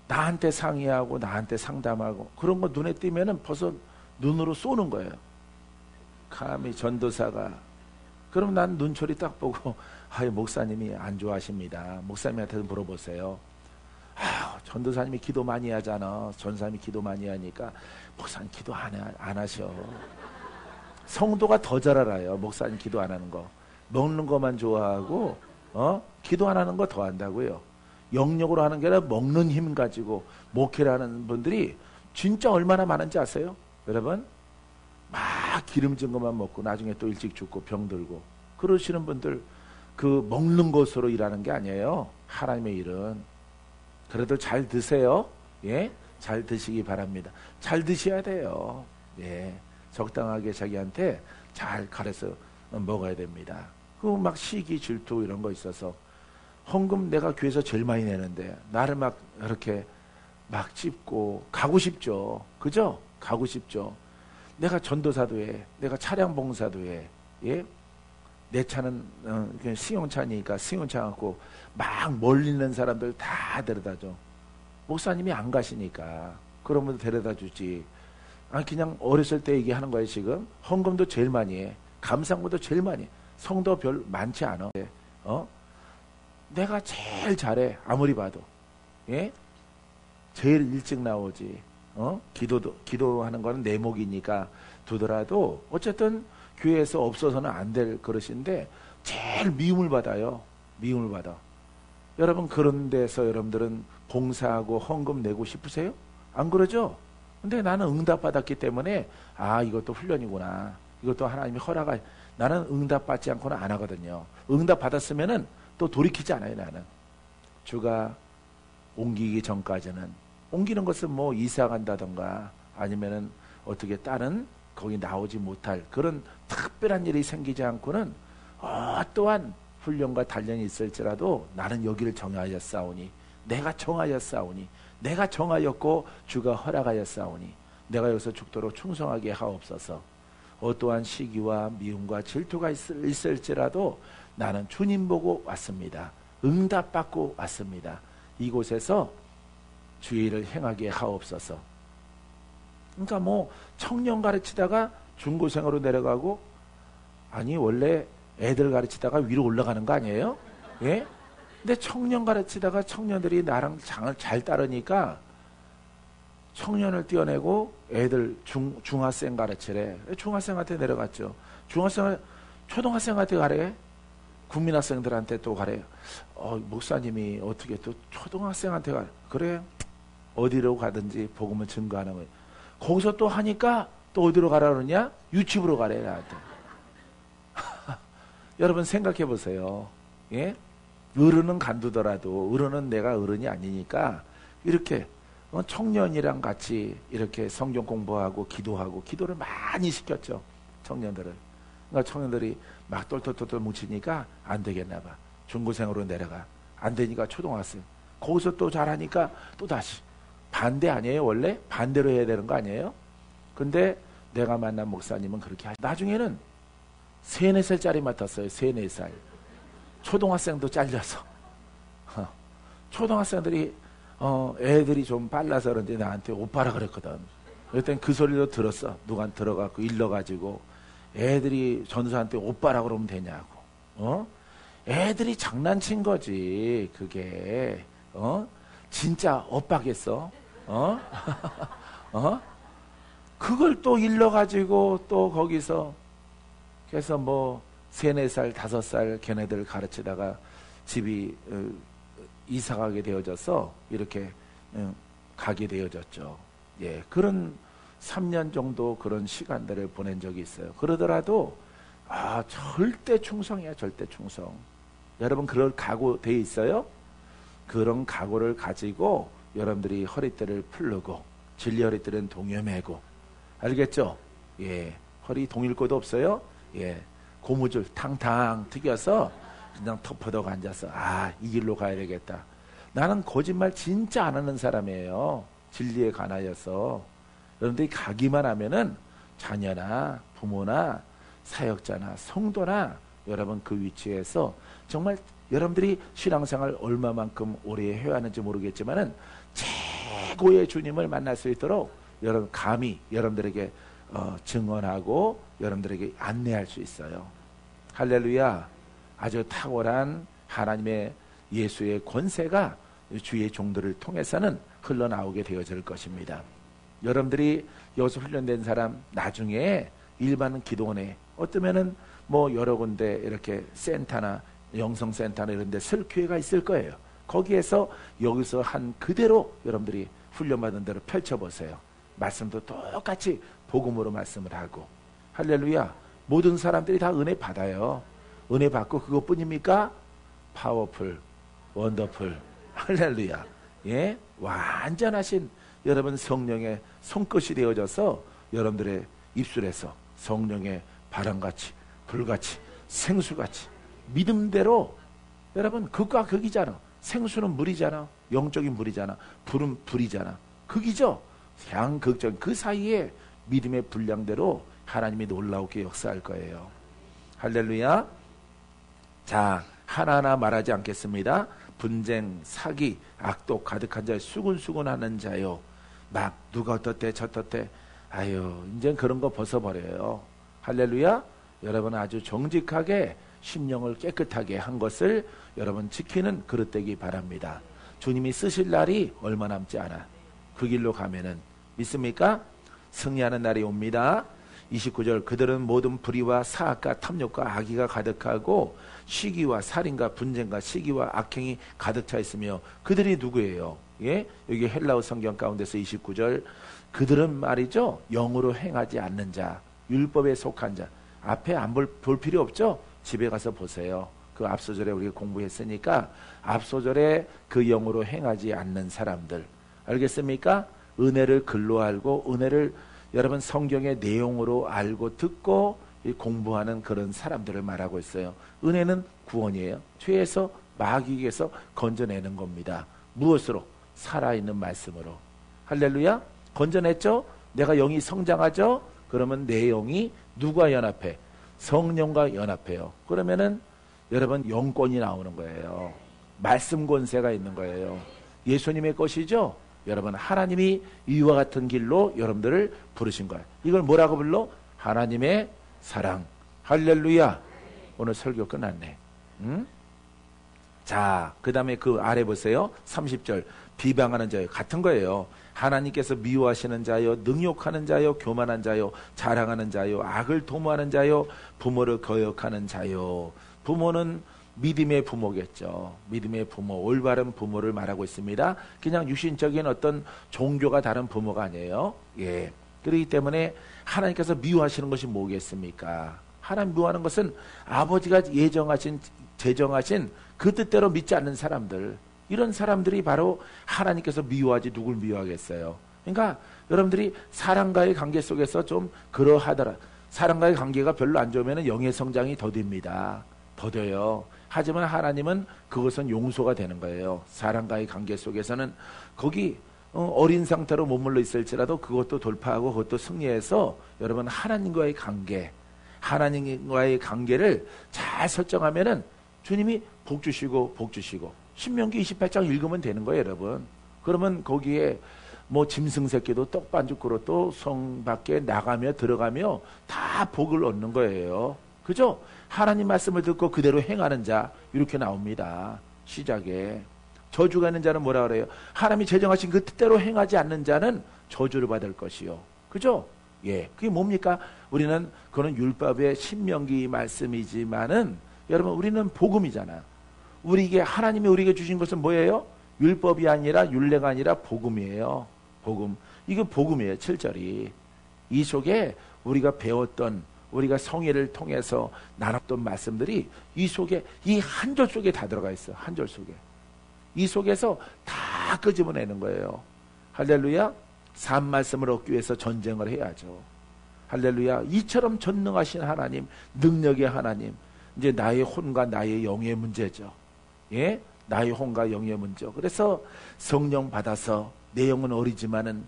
나한테 상의하고 나한테 상담하고 그런 거 눈에 띄면은 벌써 눈으로 쏘는 거예요. 감히 전도사가. 그럼 난 눈초리 딱 보고 목사님이 안 좋아하십니다. 목사님한테 물어보세요. 전도사님이 기도 많이 하잖아. 전사님이 기도 많이 하니까 목사님 기도 안 하셔. 성도가 더 잘 알아요. 목사님 기도 안 하는 거. 먹는 것만 좋아하고 기도 안 하는 거 더 한다고요. 영역으로 하는 게 아니라 먹는 힘 가지고 목회를 하는 분들이 진짜 얼마나 많은지 아세요? 여러분? 막 기름진 것만 먹고 나중에 또 일찍 죽고 병들고 그러시는 분들 그 먹는 것으로 일하는 게 아니에요. 하나님의 일은. 그래도 잘 드세요. 예? 잘 드시기 바랍니다. 잘 드셔야 돼요. 예. 적당하게 자기한테 잘 가려서 먹어야 됩니다. 그 막 시기 질투 이런 거 있어서 헌금 내가 교회에서 제일 많이 내는데 나를 막 이렇게 막 찝고 가고 싶죠. 그죠? 가고 싶죠. 내가 전도사도 해. 내가 차량 봉사도 해. 예? 내 차는 그냥 승용차니까 승용차 갖고 막 멀리 있는 사람들 다 데려다줘. 목사님이 안 가시니까 그러면 데려다 주지. 그냥 어렸을 때 얘기하는 거예요. 지금 헌금도 제일 많이 해. 감상부도 제일 많이 해. 성도 별 많지 않아. 내가 제일 잘해. 아무리 봐도. 예? 제일 일찍 나오지. 기도하는 거는 내 목이니까 두더라도 어쨌든 교회에서 없어서는 안 될 그릇인데 제일 미움을 받아요. 미움을 받아. 여러분 그런 데서 여러분들은 봉사하고 헌금 내고 싶으세요? 안 그러죠? 근데 나는 응답받았기 때문에 이것도 훈련이구나. 이것도 하나님이 허락하. 나는 응답받지 않고는 안 하거든요. 응답받았으면은 또 돌이키지 않아요. 나는. 주가 옮기기 전까지는. 옮기는 것은 뭐 이사 간다던가 아니면은 어떻게 다른 거기 나오지 못할 그런 특별한 일이 생기지 않고는 어떠한 훈련과 단련이 있을지라도 나는 여기를 정하였사오니 내가 정하였사오니 내가 정하였고 주가 허락하였사오니 내가 여기서 죽도록 충성하게 하옵소서. 어떠한 시기와 미움과 질투가 있을지라도 나는 주님 보고 왔습니다. 응답받고 왔습니다. 이곳에서 주의를 행하게 하옵소서. 그러니까 뭐 청년 가르치다가 중고생으로 내려가고, 아니 원래 애들 가르치다가 위로 올라가는 거 아니에요? 예? 근데 청년 가르치다가 청년들이 나랑 장을 잘 따르니까 청년을 띄어내고 애들 중학생 가르치래. 중학생한테 내려갔죠. 초등학생한테 가래. 국민학생들한테 또 가래. 목사님이 어떻게 또 초등학생한테 가래. 그래, 어디로 가든지 복음을 증거하는 거예요. 거기서 또 하니까 또 어디로 가라 그러냐? 유치부로 가래 나한테. 여러분 생각해 보세요. 예? 어른은 간두더라도 어른은 내가 어른이 아니니까 이렇게 청년이랑 같이 이렇게 성경 공부하고 기도하고, 기도를 많이 시켰죠. 청년들을. 그러니까 청년들이 막 똘똘똘똘 뭉치니까 안 되겠나 봐. 중고생으로 내려가. 안 되니까 초등학생. 거기서 또 잘하니까 또 다시. 반대 아니에요 원래? 반대로 해야 되는 거 아니에요? 근데 내가 만난 목사님은 그렇게 나중에는 3, 4살짜리 맡았어요. 3, 4살. 초등학생도 잘려서. 초등학생들이 애들이 좀 빨라서 그런지 나한테 오빠라 그랬거든. 그랬더니 그 소리도 들었어. 누가 들어가고 일러가지고 애들이 전수한테 오빠라 그러면 되냐고. 애들이 장난친 거지. 그게 진짜 오빠겠어? 그걸 또 일러가지고 또 거기서 그래서 뭐 3, 4살, 5살 걔네들 가르치다가 집이 이사가게 되어져서 이렇게 가게 되어졌죠. 예, 그런 3년 정도 그런 시간들을 보낸 적이 있어요. 그러더라도 절대 충성이야, 절대 충성. 여러분 그럴 각오 돼 있어요? 그런 각오를 가지고 여러분들이 허리띠를 풀르고 진리 허리띠는 동여매고, 알겠죠? 예, 허리 동일 곳 없어요? 예, 고무줄 탕탕 튀겨서 그냥 덮어덕 앉아서 이 길로 가야 되겠다. 나는 거짓말 진짜 안 하는 사람이에요. 진리에 관하여서. 여러분들이 가기만 하면은 자녀나 부모나 사역자나 성도나 여러분 그 위치에서 정말 여러분들이 신앙생활 얼마만큼 오래 해야 하는지 모르겠지만은 최고의 주님을 만날 수 있도록 여러분 감히 여러분들에게 증언하고 여러분들에게 안내할 수 있어요. 할렐루야. 아주 탁월한 하나님의 예수의 권세가 주의 종들을 통해서는 흘러나오게 되어질 것입니다. 여러분들이 여기서 훈련된 사람 나중에 일반 기도원에 어쩌면은 뭐 여러 군데 이렇게 센터나 영성센터나 이런 데 쓸 기회가 있을 거예요. 거기에서 여기서 한 그대로 여러분들이 훈련받은 대로 펼쳐보세요. 말씀도 똑같이 복음으로 말씀을 하고. 할렐루야. 모든 사람들이 다 은혜 받아요. 은혜 받고 그것뿐입니까? 파워풀, 원더풀. 할렐루야. 예, 완전하신 여러분 성령의 손끝이 되어져서 여러분들의 입술에서 성령의 바람같이 불같이 생수같이 믿음대로, 여러분 극과 극이잖아. 생수는 물이잖아. 영적인 물이잖아. 불은 불이잖아. 극이죠. 양극적 그 사이에 믿음의 분량대로 하나님이 놀라우게 역사할 거예요. 할렐루야. 자, 하나하나 말하지 않겠습니다. 분쟁, 사기, 악독 가득한 자여, 수군수군하는 자요. 막 누가 어떻대 저떻대. 아유, 이제 그런 거 벗어버려요. 할렐루야. 여러분 아주 정직하게 심령을 깨끗하게 한 것을 여러분 지키는 그릇 되기 바랍니다. 주님이 쓰실 날이 얼마 남지 않아. 그 길로 가면은 믿습니까? 승리하는 날이 옵니다. 29절 그들은 모든 불의와 사악과 탐욕과 악의가 가득하고 시기와 살인과 분쟁과 시기와 악행이 가득 차 있으며, 그들이 누구예요? 예? 여기 헬라어 성경 가운데서 29절 그들은 말이죠, 영으로 행하지 않는 자, 율법에 속한 자. 앞에 안 볼 필요 없죠? 집에 가서 보세요. 그 앞소절에 우리가 공부했으니까 앞소절에 그 영으로 행하지 않는 사람들, 알겠습니까? 은혜를 글로 알고 은혜를 여러분 성경의 내용으로 알고 듣고 공부하는 그런 사람들을 말하고 있어요. 은혜는 구원이에요. 죄에서 마귀에게서 건져내는 겁니다. 무엇으로? 살아있는 말씀으로. 할렐루야. 건져냈죠? 내가 영이 성장하죠? 그러면 내 영이 누가 연합해? 성령과 연합해요. 그러면은 여러분 영권이 나오는 거예요. 말씀 권세가 있는 거예요. 예수님의 것이죠? 여러분 하나님이 이와 같은 길로 여러분들을 부르신 거예요. 이걸 뭐라고 불러? 하나님의 사랑. 할렐루야. 오늘 설교 끝났네. 응? 자, 그 다음에 그 아래 보세요. 30절. 비방하는 자요. 같은 거예요. 하나님께서 미워하시는 자요, 능욕하는 자요, 교만한 자요, 자랑하는 자요, 악을 도모하는 자요, 부모를 거역하는 자요. 부모는 믿음의 부모겠죠. 믿음의 부모, 올바른 부모를 말하고 있습니다. 그냥 육신적인 어떤 종교가 다른 부모가 아니에요. 예. 그렇기 때문에 하나님께서 미워하시는 것이 뭐겠습니까? 하나님 미워하는 것은 아버지가 제정하신 그 뜻대로 믿지 않는 사람들, 이런 사람들이 바로 하나님께서 미워하지 누굴 미워하겠어요. 그러니까 여러분들이 사람과의 관계 속에서 좀 그러하더라. 사람과의 관계가 별로 안 좋으면 영의 성장이 더딥니다. 더뎌요. 하지만 하나님은 그것은 용서가 되는 거예요. 사람과의 관계 속에서는 거기 어린 상태로 머물러 있을지라도 그것도 돌파하고 그것도 승리해서 여러분 하나님과의 관계를 잘 설정하면은 주님이 복 주시고 신명기 28장 읽으면 되는 거예요, 여러분. 그러면 거기에 뭐 짐승 새끼도 떡반죽으로 또 성 밖에 나가며 들어가며 다 복을 얻는 거예요. 그죠? 하나님 말씀을 듣고 그대로 행하는 자, 이렇게 나옵니다. 시작에. 저주가 있는 자는 뭐라 그래요? 하나님이 제정하신 그 뜻대로 행하지 않는 자는 저주를 받을 것이요. 그죠? 예. 그게 뭡니까? 우리는, 그거는 율법의 신명기 말씀이지만은, 여러분, 우리는 복음이잖아. 하나님이 우리에게 주신 것은 뭐예요? 율법이 아니라, 율례가 아니라 복음이에요. 복음. 이거 복음이에요, 7절이. 이 속에 우리가 배웠던, 우리가 성회를 통해서 나눴던 말씀들이 이 속에, 이 한 절 속에 다 들어가 있어. 한 절 속에. 이 속에서 다 끄집어내는 거예요. 할렐루야. 산 말씀을 얻기 위해서 전쟁을 해야죠. 할렐루야. 이처럼 전능하신 하나님, 능력의 하나님, 이제 나의 혼과 나의 영의 문제죠. 예? 나의 혼과 영의 문제. 그래서 성령 받아서 내 영은 어리지만은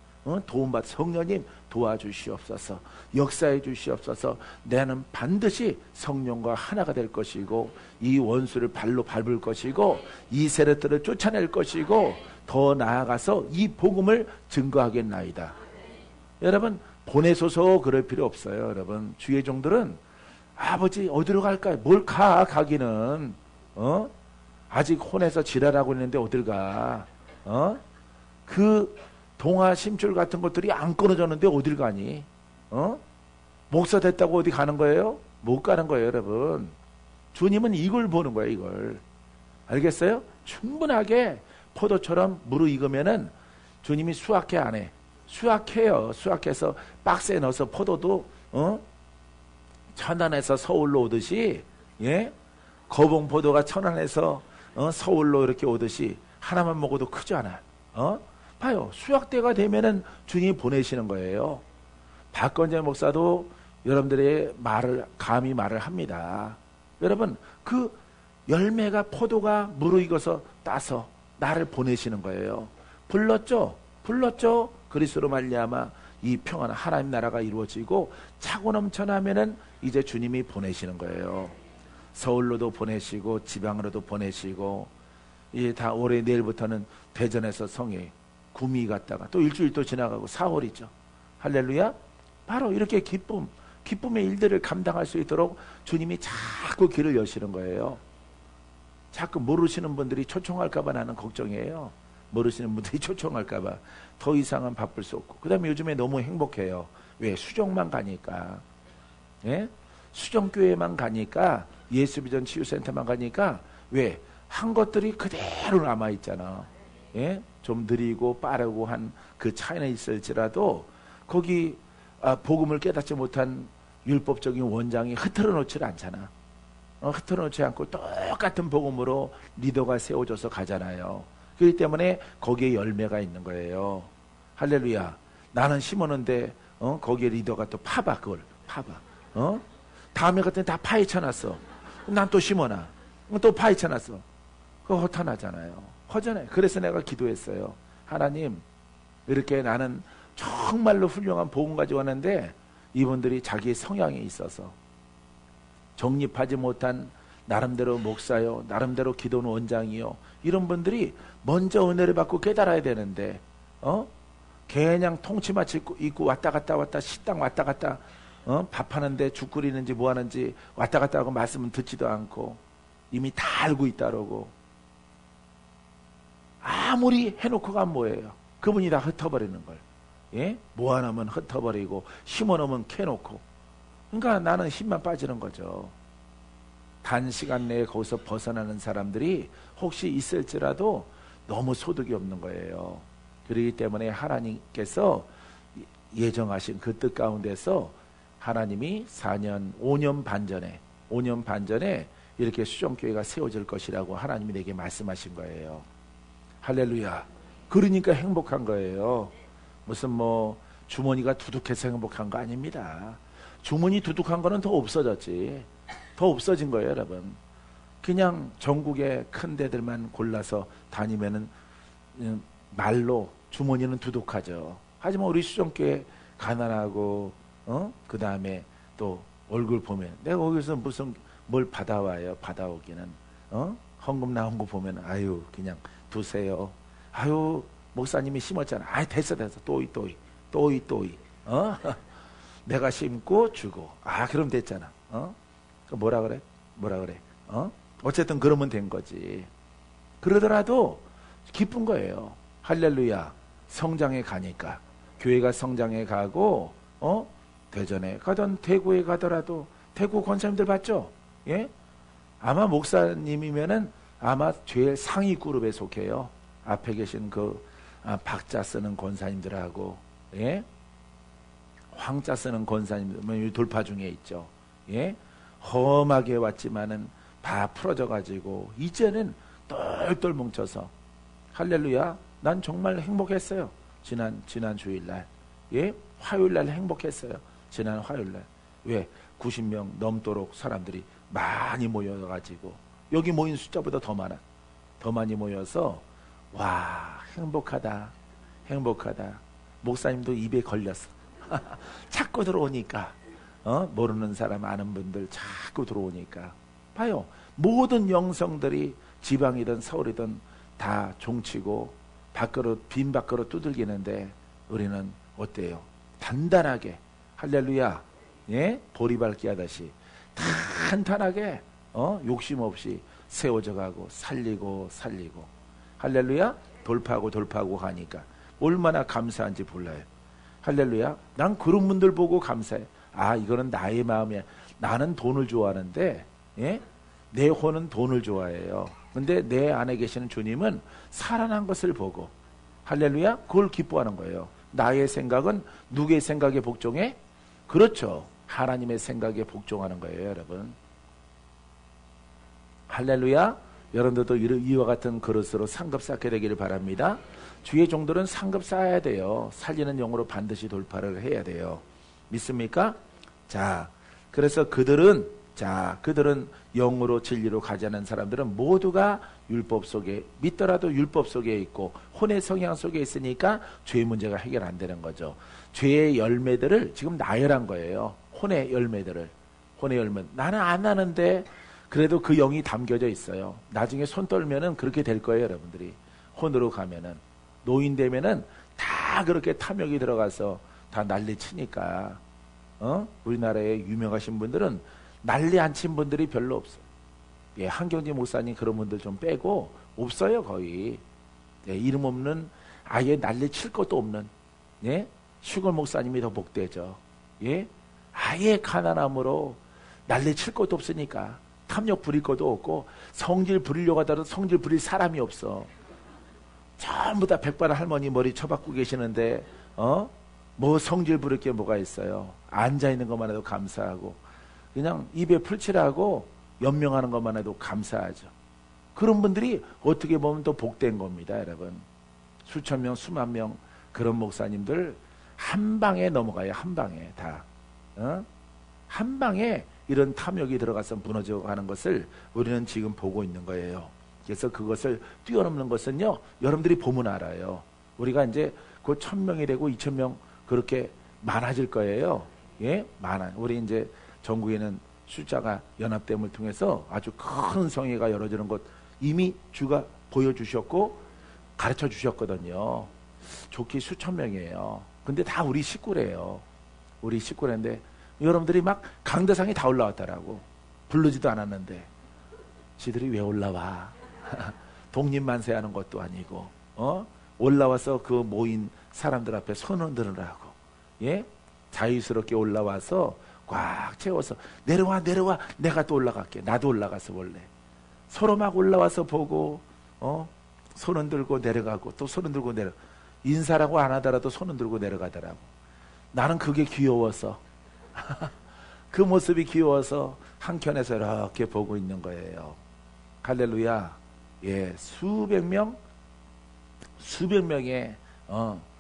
도움받아 성령님 도와주시옵소서, 역사해 주시옵소서. 나는 반드시 성령과 하나가 될 것이고 이 원수를 발로 밟을 것이고 이 세력들을 쫓아낼 것이고 더 나아가서 이 복음을 증거하겠나이다. 여러분 보내소서 그럴 필요 없어요. 여러분 주의 종들은 아버지 어디로 갈까요? 뭘 가기는 아직 혼에서 지랄하고 있는데 어딜 가? 그 동화 심줄 같은 것들이 안 끊어졌는데 어딜 가니? 목사 됐다고 어디 가는 거예요? 못 가는 거예요, 여러분. 주님은 이걸 보는 거예요, 이걸. 알겠어요? 충분하게 포도처럼 무르익으면은 주님이 수확해 안 해? 수확해요. 수확해서 박스에 넣어서 포도도 천안에서 서울로 오듯이, 예? 거봉 포도가 천안에서 서울로 이렇게 오듯이 하나만 먹어도 크지 않아. 봐요. 수확대가 되면은 주님이 보내시는 거예요. 박건재 목사도 여러분들의 감히 말을 합니다. 여러분, 그 열매가 포도가 무르익어서 따서 나를 보내시는 거예요. 불렀죠? 그리스도로 말미암아 이 평안한 하나님 나라가 이루어지고 차고 넘쳐나면은 이제 주님이 보내시는 거예요. 서울로도 보내시고 지방으로도 보내시고 이제 다 올해 내일부터는 대전에서 성에 구미 갔다가 또 일주일 또 지나가고 4월이죠. 할렐루야. 바로 이렇게 기쁨의 일들을 감당할 수 있도록 주님이 자꾸 길을 여시는 거예요. 자꾸 모르시는 분들이 초청할까봐 나는 걱정이에요. 모르시는 분들이 초청할까봐 더 이상은 바쁠 수 없고. 그 다음에 요즘에 너무 행복해요. 왜? 수정만 가니까. 예? 수정교회만 가니까, 예수비전 치유센터만 가니까, 왜? 한 것들이 그대로 남아있잖아. 예? 좀 느리고 빠르고 한 그 차이는 있을지라도 거기 복음을 깨닫지 못한 율법적인 원장이 흐트러 놓지 않잖아. 흐트러 놓지 않고 똑같은 복음으로 리더가 세워져서 가잖아요. 그렇기 때문에 거기에 열매가 있는 거예요. 할렐루야. 나는 심었는데 거기에 리더가 또 그걸 파봐. 다음에 같은 다 파헤쳐놨어. 난 또 심어놔. 또 파헤쳐놨어. 그거 허탄하잖아요. 허전해. 그래서 내가 기도했어요. 하나님, 이렇게 나는 정말로 훌륭한 복음 가지고 왔는데 이분들이 자기의 성향에 있어서 정립하지 못한 나름대로 목사요, 나름대로 기도는 원장이요, 이런 분들이 먼저 은혜를 받고 깨달아야 되는데 그냥 통치마치 입고 왔다 갔다 식당 왔다 갔다 밥하는데 죽 끓이는지 뭐 하는지 왔다 갔다 하고 말씀은 듣지도 않고 이미 다 알고 있다라고. 아무리 해놓고가 뭐예요? 그분이 다 흩어버리는 걸. 예? 뭐 하나면 흩어버리고 심어놓으면 캐놓고. 그러니까 나는 힘만 빠지는 거죠. 단시간 내에 거기서 벗어나는 사람들이 혹시 있을지라도 너무 소득이 없는 거예요. 그렇기 때문에 하나님께서 예정하신 그 뜻 가운데서 하나님이 5년 반 전에 이렇게 수종교회가 세워질 것이라고 하나님이 내게 말씀하신 거예요. 할렐루야. 그러니까 행복한 거예요. 무슨 뭐 주머니가 두둑해서 행복한 거 아닙니다. 주머니 두둑한 거는 더 없어졌지. 더 없어진 거예요, 여러분. 그냥 전국의 큰 데들만 골라서 다니면은 말로 주머니는 두둑하죠. 하지만 우리 수종교회 가난하고 그 다음에 또 얼굴 보면 내가 거기서 무슨 뭘 받아와요. 받아오기는 헌금 나온 거 보면 아유 그냥 두세요. 아유 목사님이 심었잖아. 아이 됐어 또이 내가 심고 주고 그럼 됐잖아. 뭐라 그래? 어쨌든 그러면 된 거지. 그러더라도 기쁜 거예요. 할렐루야. 성장해 가니까 교회가 성장해 가고 대전에 가던 대구에 가더라도 대구 권사님들 봤죠? 예? 아마 목사님이면은 아마 제일 상위 그룹에 속해요. 앞에 계신 그 박자 쓰는 권사님들하고 예? 황자 쓰는 권사님들 돌파 중에 있죠. 예? 험하게 왔지만은 다 풀어져 가지고 이제는 똘똘 뭉쳐서 할렐루야. 난 정말 행복했어요. 지난 주일날 예? 화요일날 행복했어요. 지난 화요일날. 왜? 90명 넘도록 사람들이 많이 모여가지고 여기 모인 숫자보다 더 많이 모여서 와 행복하다. 목사님도 입에 걸렸어. 자꾸 들어오니까 모르는 사람 아는 분들 자꾸 들어오니까 봐요. 모든 영성들이 지방이든 서울이든 다 종치고 빈 밥그릇 두들기는데 우리는 어때요? 단단하게 할렐루야. 예? 보리밟기 하듯이 탄탄하게 욕심 없이 세워져 가고 살리고 할렐루야. 돌파하고 가니까 얼마나 감사한지 몰라요. 할렐루야. 난 그런 분들 보고 감사해. 이거는 나의 마음이야. 나는 돈을 좋아하는데 예? 내 혼은 돈을 좋아해요. 근데 내 안에 계시는 주님은 살아난 것을 보고 할렐루야. 그걸 기뻐하는 거예요. 나의 생각은 누구의 생각에 복종해? 그렇죠. 하나님의 생각에 복종하는 거예요, 여러분. 할렐루야. 여러분들도 이와 같은 그릇으로 상급 쌓게 되기를 바랍니다. 주의 종들은 상급 쌓아야 돼요. 살리는 영으로 반드시 돌파를 해야 돼요. 믿습니까? 자, 그래서 그들은 영으로 진리로 가자는 사람들은 모두가 율법 속에 믿더라도 율법 속에 있고 혼의 성향 속에 있으니까 죄의 문제가 해결 안 되는 거죠. 죄의 열매들을 지금 나열한 거예요. 혼의 열매. 나는 안 하는데 그래도 그 영이 담겨져 있어요. 나중에 손 떨면은 그렇게 될 거예요, 여러분들이. 혼으로 가면은 노인 되면은 다 그렇게 탐욕이 들어가서 다 난리 치니까 우리나라에 유명하신 분들은 난리 안 친 분들이 별로 없어요. 예, 한경지 목사님 그런 분들 좀 빼고 없어요, 거의. 예, 이름 없는 아예 난리 칠 것도 없는 예? 슈걸 목사님이 더 복되죠. 예? 아예 가난함으로 난리 칠 것도 없으니까 탐욕 부릴 것도 없고 성질 부리려고 하더라도 성질 부릴 사람이 없어. 전부 다 백발 할머니 머리 쳐박고 계시는데 뭐 성질 부릴 게 뭐가 있어요. 앉아있는 것만 해도 감사하고 그냥 입에 풀칠하고 연명하는 것만 해도 감사하죠. 그런 분들이 어떻게 보면 또 복된 겁니다, 여러분. 수천 명, 수만 명 그런 목사님들 한 방에 넘어가요. 한 방에 다. 한 방에 이런 탐욕이 들어가서 무너져 가는 것을 우리는 지금 보고 있는 거예요. 그래서 그것을 뛰어넘는 것은요, 여러분들이 보면 알아요. 우리가 이제 곧 1000명이 되고 2000명 그렇게 많아질 거예요. 예, 우리 이제 전국에는 숫자가 연합됨을 통해서 아주 큰 성회가 열어지는 것 이미 주가 보여주셨고 가르쳐 주셨거든요. 좋게 수천 명이에요. 근데 다 우리 식구래요. 우리 식구인데 여러분들이 막 강대상에 다 올라왔다라고. 부르지도 않았는데 지들이 왜 올라와? 독립만세 하는 것도 아니고 올라와서 그 모인 사람들 앞에 손 흔들으라고. 예? 자유스럽게 올라와서 꽉 채워서 내려와 내가 또 올라갈게. 나도 올라가서 볼래. 서로 막 올라와서 보고 손은 들고 내려가고 또 손은 들고 내려. 인사라고 안 하더라도 손은 들고 내려가더라고. 나는 그게 귀여워서 그 모습이 귀여워서 한켠에서 이렇게 보고 있는 거예요. 할렐루야. 예, 수백 명의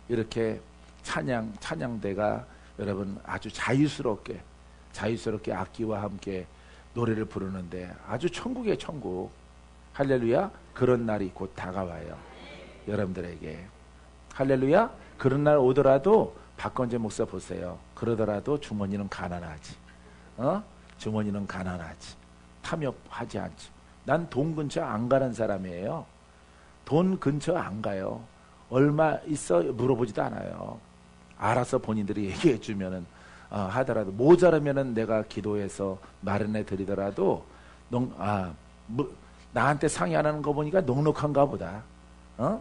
이렇게 찬양대가 여러분 아주 자유스럽게 악기와 함께 노래를 부르는데 아주 천국의 천국. 할렐루야. 그런 날이 곧 다가와요. 여러분들에게. 할렐루야. 그런 날 오더라도 박건재 목사 보세요. 그러더라도 주머니는 가난하지. 주머니는 가난하지. 탐욕하지 않지. 난 돈 근처 안 가는 사람이에요. 돈 근처 안 가요. 얼마 있어 물어보지도 않아요. 알아서 본인들이 얘기해 주면은 하더라도 모자라면은 내가 기도해서 마련해 드리더라도 나한테 상의하는 거 보니까 넉넉한가 보다.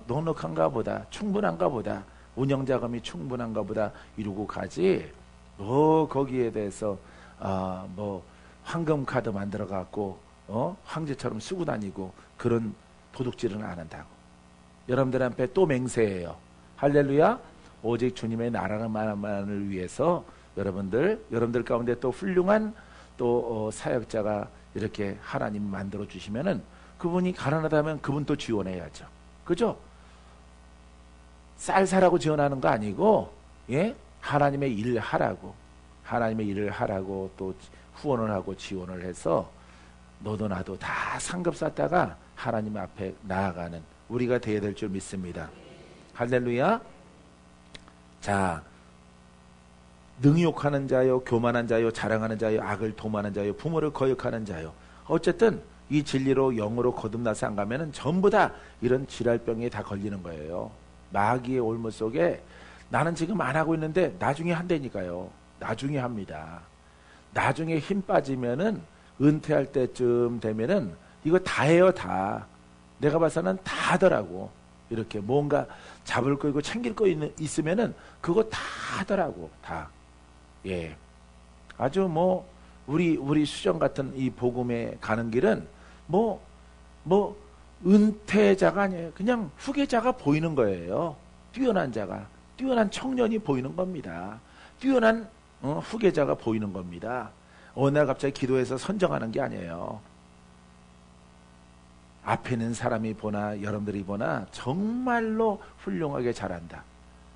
넉넉한가 보다. 충분한가 보다. 운영자금이 충분한가 보다 이러고 가지. 거기에 대해서 황금 카드 만들어 갖고 황제처럼 쓰고 다니고 그런 도둑질은 안 한다고. 여러분들 앞에 또 맹세해요. 할렐루야. 오직 주님의 나라만을 위해서 여러분들 가운데 또 훌륭한 또 사역자가 이렇게 하나님 만들어 주시면은 그분이 가난하다면 그분 또 지원해야죠. 그죠? 쌀사라고 지원하는 거 아니고, 예? 하나님의 일을 하라고 또 후원을 하고 지원을 해서 너도 나도 다 상급 쌓다가 하나님 앞에 나아가는 우리가 되어야 될 줄 믿습니다. 할렐루야. 자, 능욕하는 자요, 교만한 자요, 자랑하는 자요, 악을 도모하는 자요, 부모를 거역하는 자요. 어쨌든 이 진리로 영으로 거듭나서 안 가면은 전부 다 이런 질랄병에 다 걸리는 거예요. 마귀의 올무 속에 나는 지금 안 하고 있는데 나중에 한다니까요. 나중에 합니다. 나중에 힘 빠지면은 은퇴할 때쯤 되면은 이거 다 해요. 다. 내가 봐서는 다 하더라고. 이렇게 뭔가 잡을 거 있고 챙길 거 있으면은 그거 다 하더라고. 다. 예. 아주 우리 수정 같은 이 복음에 가는 길은 은퇴자가 아니에요. 그냥 후계자가 보이는 거예요. 뛰어난 청년이 보이는 겁니다. 뛰어난 후계자가 보이는 겁니다. 어느 날 갑자기 기도해서 선정하는 게 아니에요. 앞에 있는 사람이 보나 여러분들이 보나 정말로 훌륭하게 잘한다.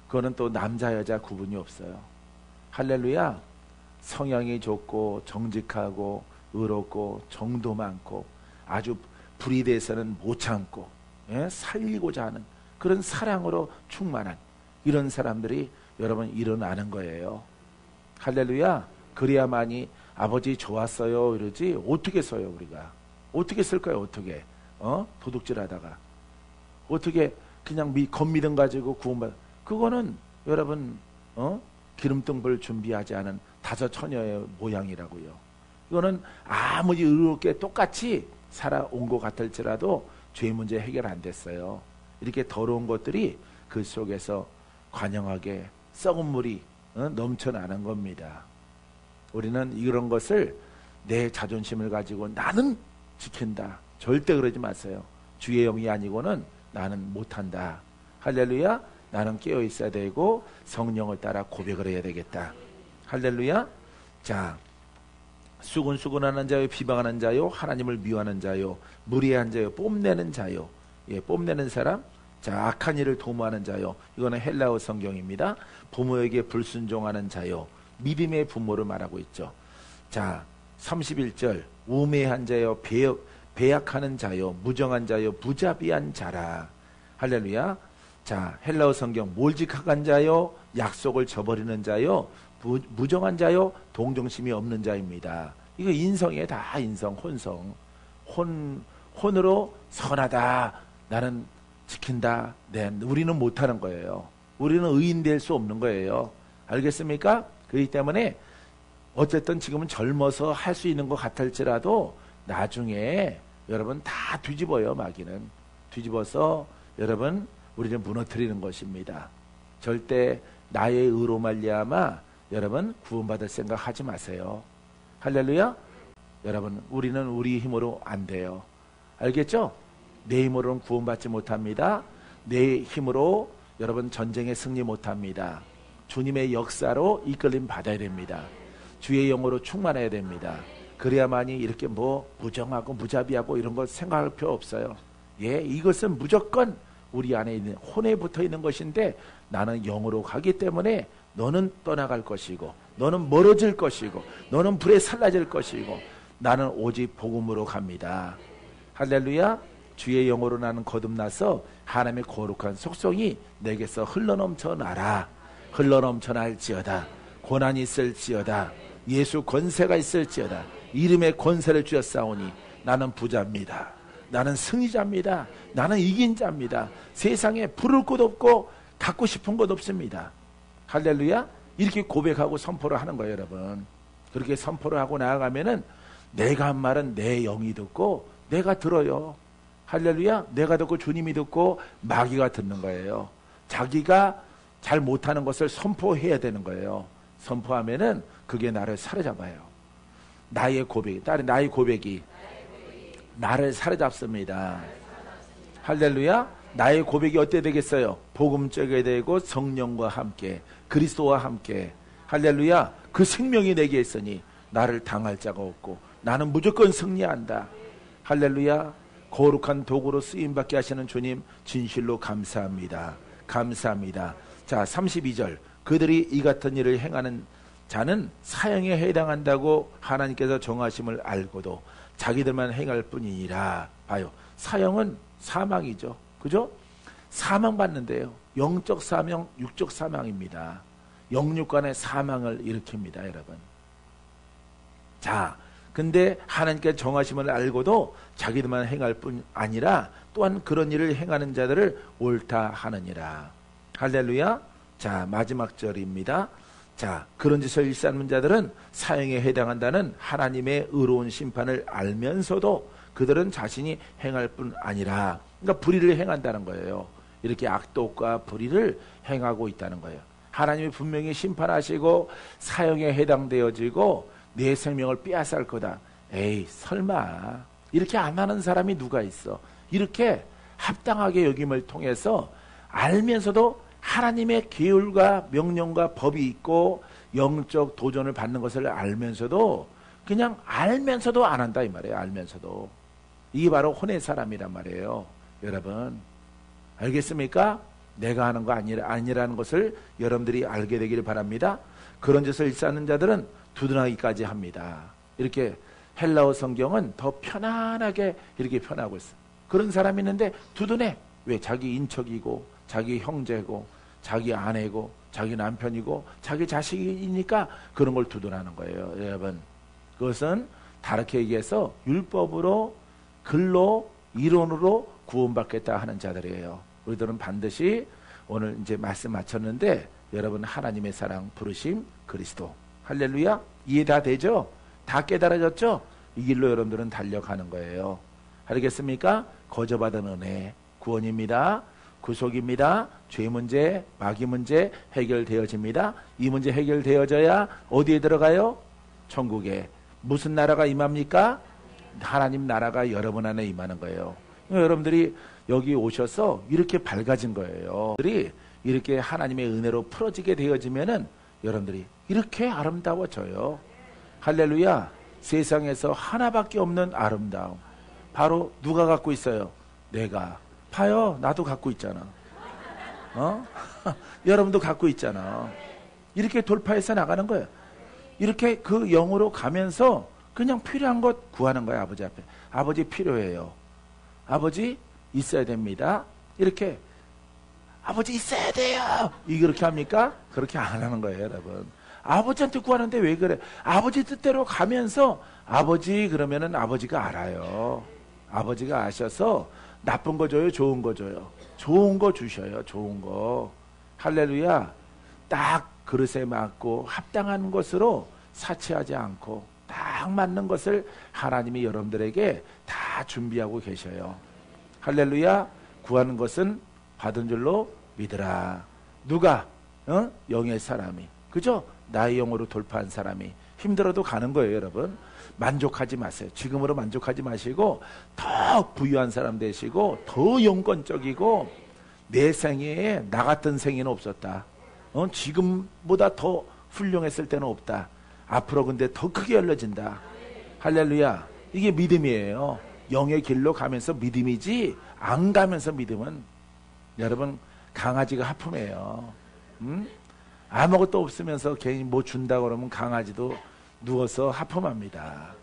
그거는 또 남자 여자 구분이 없어요. 할렐루야. 성향이 좋고 정직하고 의롭고 정도 많고 아주 불이 돼서는 못 참고 살리고자 하는 그런 사랑으로 충만한 이런 사람들이 여러분 일어나는 거예요. 할렐루야. 그래야만이 아버지 좋았어요 이러지 어떻게 써요 우리가. 어떻게 쓸까요 어떻게. 도둑질하다가 어떻게 그냥 겉믿음 가지고 구원받. 그거는 여러분 기름등불 준비하지 않은 다섯 처녀의 모양이라고요. 이거는 아무리 의롭게 똑같이 살아온 것 같을지라도 죄 문제 해결 안 됐어요. 이렇게 더러운 것들이 그 속에서 관영하게 썩은 물이 넘쳐나는 겁니다. 우리는 이런 것을 내 자존심을 가지고 나는 지킨다. 절대 그러지 마세요. 주의 영이 아니고는 나는 못한다. 할렐루야. 나는 깨어 있어야 되고 성령을 따라 고백을 해야 되겠다. 할렐루야. 자, 수군수군하는 자요, 비방하는 자요, 하나님을 미워하는 자요, 무례한 자요, 뽐내는 자요. 예, 뽐내는 사람. 자, 악한 일을 도모하는 자요. 이거는 헬라어 성경입니다. 부모에게 불순종하는 자요. 미림의 부모를 말하고 있죠. 자, 31절. 우매한 자요, 배약하는 자요, 무정한 자요, 무자비한 자라. 할렐루야. 자, 헬라어 성경 몰직한 자요, 약속을 저버리는 자요, 무정한 자요, 동정심이 없는 자입니다. 이거 인성이에요. 다 인성, 혼성. 혼으로 선하다. 나는 지킨다. 네, 우리는 못하는 거예요. 우리는 의인 될 수 없는 거예요. 알겠습니까? 그렇기 때문에 어쨌든 지금은 젊어서 할 수 있는 것 같을지라도 나중에 여러분 다 뒤집어요. 마귀는 뒤집어서 여러분 우리를 무너뜨리는 것입니다. 절대 나의 의로 말미암아 여러분 구원받을 생각하지 마세요. 할렐루야. 여러분 우리는 우리 힘으로 안 돼요. 알겠죠? 내 힘으로는 구원받지 못합니다. 내 힘으로 여러분 전쟁에 승리 못합니다. 주님의 역사로 이끌림 받아야 됩니다. 주의 영으로 충만해야 됩니다. 그래야만이 이렇게 뭐 무정하고 무자비하고 이런 거 생각할 필요 없어요. 예, 이것은 무조건 우리 안에 있는 혼에 붙어 있는 것인데 나는 영으로 가기 때문에 너는 떠나갈 것이고 너는 멀어질 것이고 너는 불에 살라질 것이고 나는 오직 복음으로 갑니다. 할렐루야. 주의 영으로 나는 거듭나서 하나님의 거룩한 속성이 내게서 흘러넘쳐 나라. 흘러넘쳐 날지어다. 고난이 있을지어다. 예수 권세가 있을지어다. 이름의 권세를 주셨사오니 나는 부자입니다. 나는 승리자입니다. 나는 이긴 자입니다. 세상에 부를 곳 없고 갖고 싶은 것 없습니다. 할렐루야. 이렇게 고백하고 선포를 하는 거예요. 여러분 그렇게 선포를 하고 나아가면은 내가 한 말은 내 영이 듣고 내가 들어요. 할렐루야. 내가 듣고 주님이 듣고 마귀가 듣는 거예요. 자기가 잘 못하는 것을 선포해야 되는 거예요. 선포하면은 그게 나를 사로잡아요. 나의 고백이 나를 사로잡습니다. 할렐루야. 나의 고백이 어때 되겠어요? 복음적이 되고 성령과 함께 그리스도와 함께. 할렐루야. 그 생명이 내게 있으니 나를 당할 자가 없고 나는 무조건 승리한다. 할렐루야. 거룩한 도구로 쓰임받게 하시는 주님 진실로 감사합니다. 감사합니다. 자, 32절. 그들이 이 같은 일을 행하는 자는 사형에 해당한다고 하나님께서 정하심을 알고도 자기들만 행할 뿐이니라. 봐요. 사형은 사망이죠. 그죠? 사망받는데요. 영적 사망, 육적 사망입니다. 영육 간의 사망을 일으킵니다. 여러분. 자, 근데 하나님께 정하심을 알고도 자기들만 행할 뿐 아니라 또한 그런 일을 행하는 자들을 옳다 하느니라. 할렐루야. 자, 마지막 절입니다. 자, 그런 짓을 일삼는 자들은 사형에 해당한다는 하나님의 의로운 심판을 알면서도 그들은 자신이 행할 뿐 아니라, 그러니까 불의를 행한다는 거예요. 이렇게 악독과 불의를 행하고 있다는 거예요. 하나님이 분명히 심판하시고 사형에 해당되어지고 내 생명을 빼앗을 거다. 에이, 설마 이렇게 안 하는 사람이 누가 있어? 이렇게 합당하게 여김을 통해서 알면서도 하나님의 계율과 명령과 법이 있고 영적 도전을 받는 것을 알면서도 그냥 알면서도 안 한다 이 말이에요. 알면서도. 이게 바로 혼의 사람이란 말이에요. 여러분 알겠습니까? 내가 하는 거 아니라는 것을 여러분들이 알게 되기를 바랍니다. 그런 짓을 일삼는 자들은 두둔하기까지 합니다. 이렇게 헬라어 성경은 더 편안하게 이렇게 표현하고 있어요. 그런 사람이 있는데 두둔해. 왜? 자기 인척이고 자기 형제고 자기 아내고 자기 남편이고 자기 자식이니까 그런 걸 두둔하는 거예요. 여러분 그것은 다르게 얘기해서 율법으로 글로 이론으로 구원받겠다 하는 자들이에요. 우리들은 반드시 오늘 이제 말씀 마쳤는데 여러분 하나님의 사랑 부르심 그리스도 할렐루야. 이해 다 되죠? 다 깨달아졌죠? 이 길로 여러분들은 달려가는 거예요. 알겠습니까? 거저받은 은혜 구원입니다. 구속입니다. 죄 문제, 마귀 문제 해결되어집니다. 이 문제 해결되어져야 어디에 들어가요? 천국에. 무슨 나라가 임합니까? 하나님 나라가 여러분 안에 임하는 거예요. 여러분들이 여기 오셔서 이렇게 밝아진 거예요. 이렇게 하나님의 은혜로 풀어지게 되어지면은 여러분들이 이렇게 아름다워져요. 할렐루야. 세상에서 하나밖에 없는 아름다움. 바로 누가 갖고 있어요? 내가. 봐요. 나도 갖고 있잖아. 여러분도 갖고 있잖아. 이렇게 돌파해서 나가는 거예요. 이렇게 그 영으로 가면서 그냥 필요한 것 구하는 거예요. 아버지 앞에. 아버지 필요해요. 아버지 있어야 됩니다. 이렇게 아버지 있어야 돼요. 이렇게 합니까? 그렇게 안 하는 거예요, 여러분. 아버지한테 구하는데 왜 그래? 아버지 뜻대로 가면서 아버지 그러면은 아버지가 알아요. 아버지가 아셔서 나쁜 거 줘요, 좋은 거 줘요. 좋은 거 주셔요, 좋은 거. 할렐루야. 딱 그릇에 맞고 합당한 것으로 사치하지 않고 딱 맞는 것을 하나님이 여러분들에게 다 준비하고 계셔요. 할렐루야. 구하는 것은 받은 줄로 믿으라. 누가? 영의 사람이. 그죠? 나의 영으로 돌파한 사람이. 힘들어도 가는 거예요, 여러분. 만족하지 마세요. 지금으로 만족하지 마시고 더 부유한 사람 되시고 더 영권적이고 내 생애에 나 같은 생애는 없었다. 지금보다 더 훌륭했을 때는 없다. 앞으로 근데 더 크게 열려진다. 할렐루야. 이게 믿음이에요. 영의 길로 가면서 믿음이지 안 가면서 믿음은 여러분 강아지가 하품해요. 아무것도 없으면서 괜히 뭐 준다고 그러면 강아지도 누워서 하품합니다.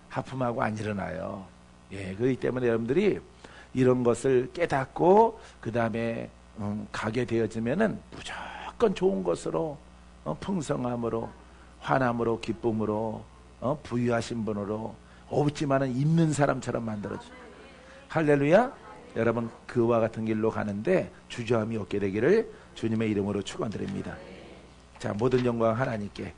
하품하고 안 일어나요. 예, 그렇기 때문에 여러분들이 이런 것을 깨닫고 그 다음에 가게 되어지면은 무조건 좋은 것으로 풍성함으로 환함으로 기쁨으로 부유하신 분으로 없지만은 있는 사람처럼 만들어줘. 할렐루야. 여러분 그와 같은 길로 가는데 주저함이 없게 되기를 주님의 이름으로 축원드립니다. 자, 모든 영광 하나님께.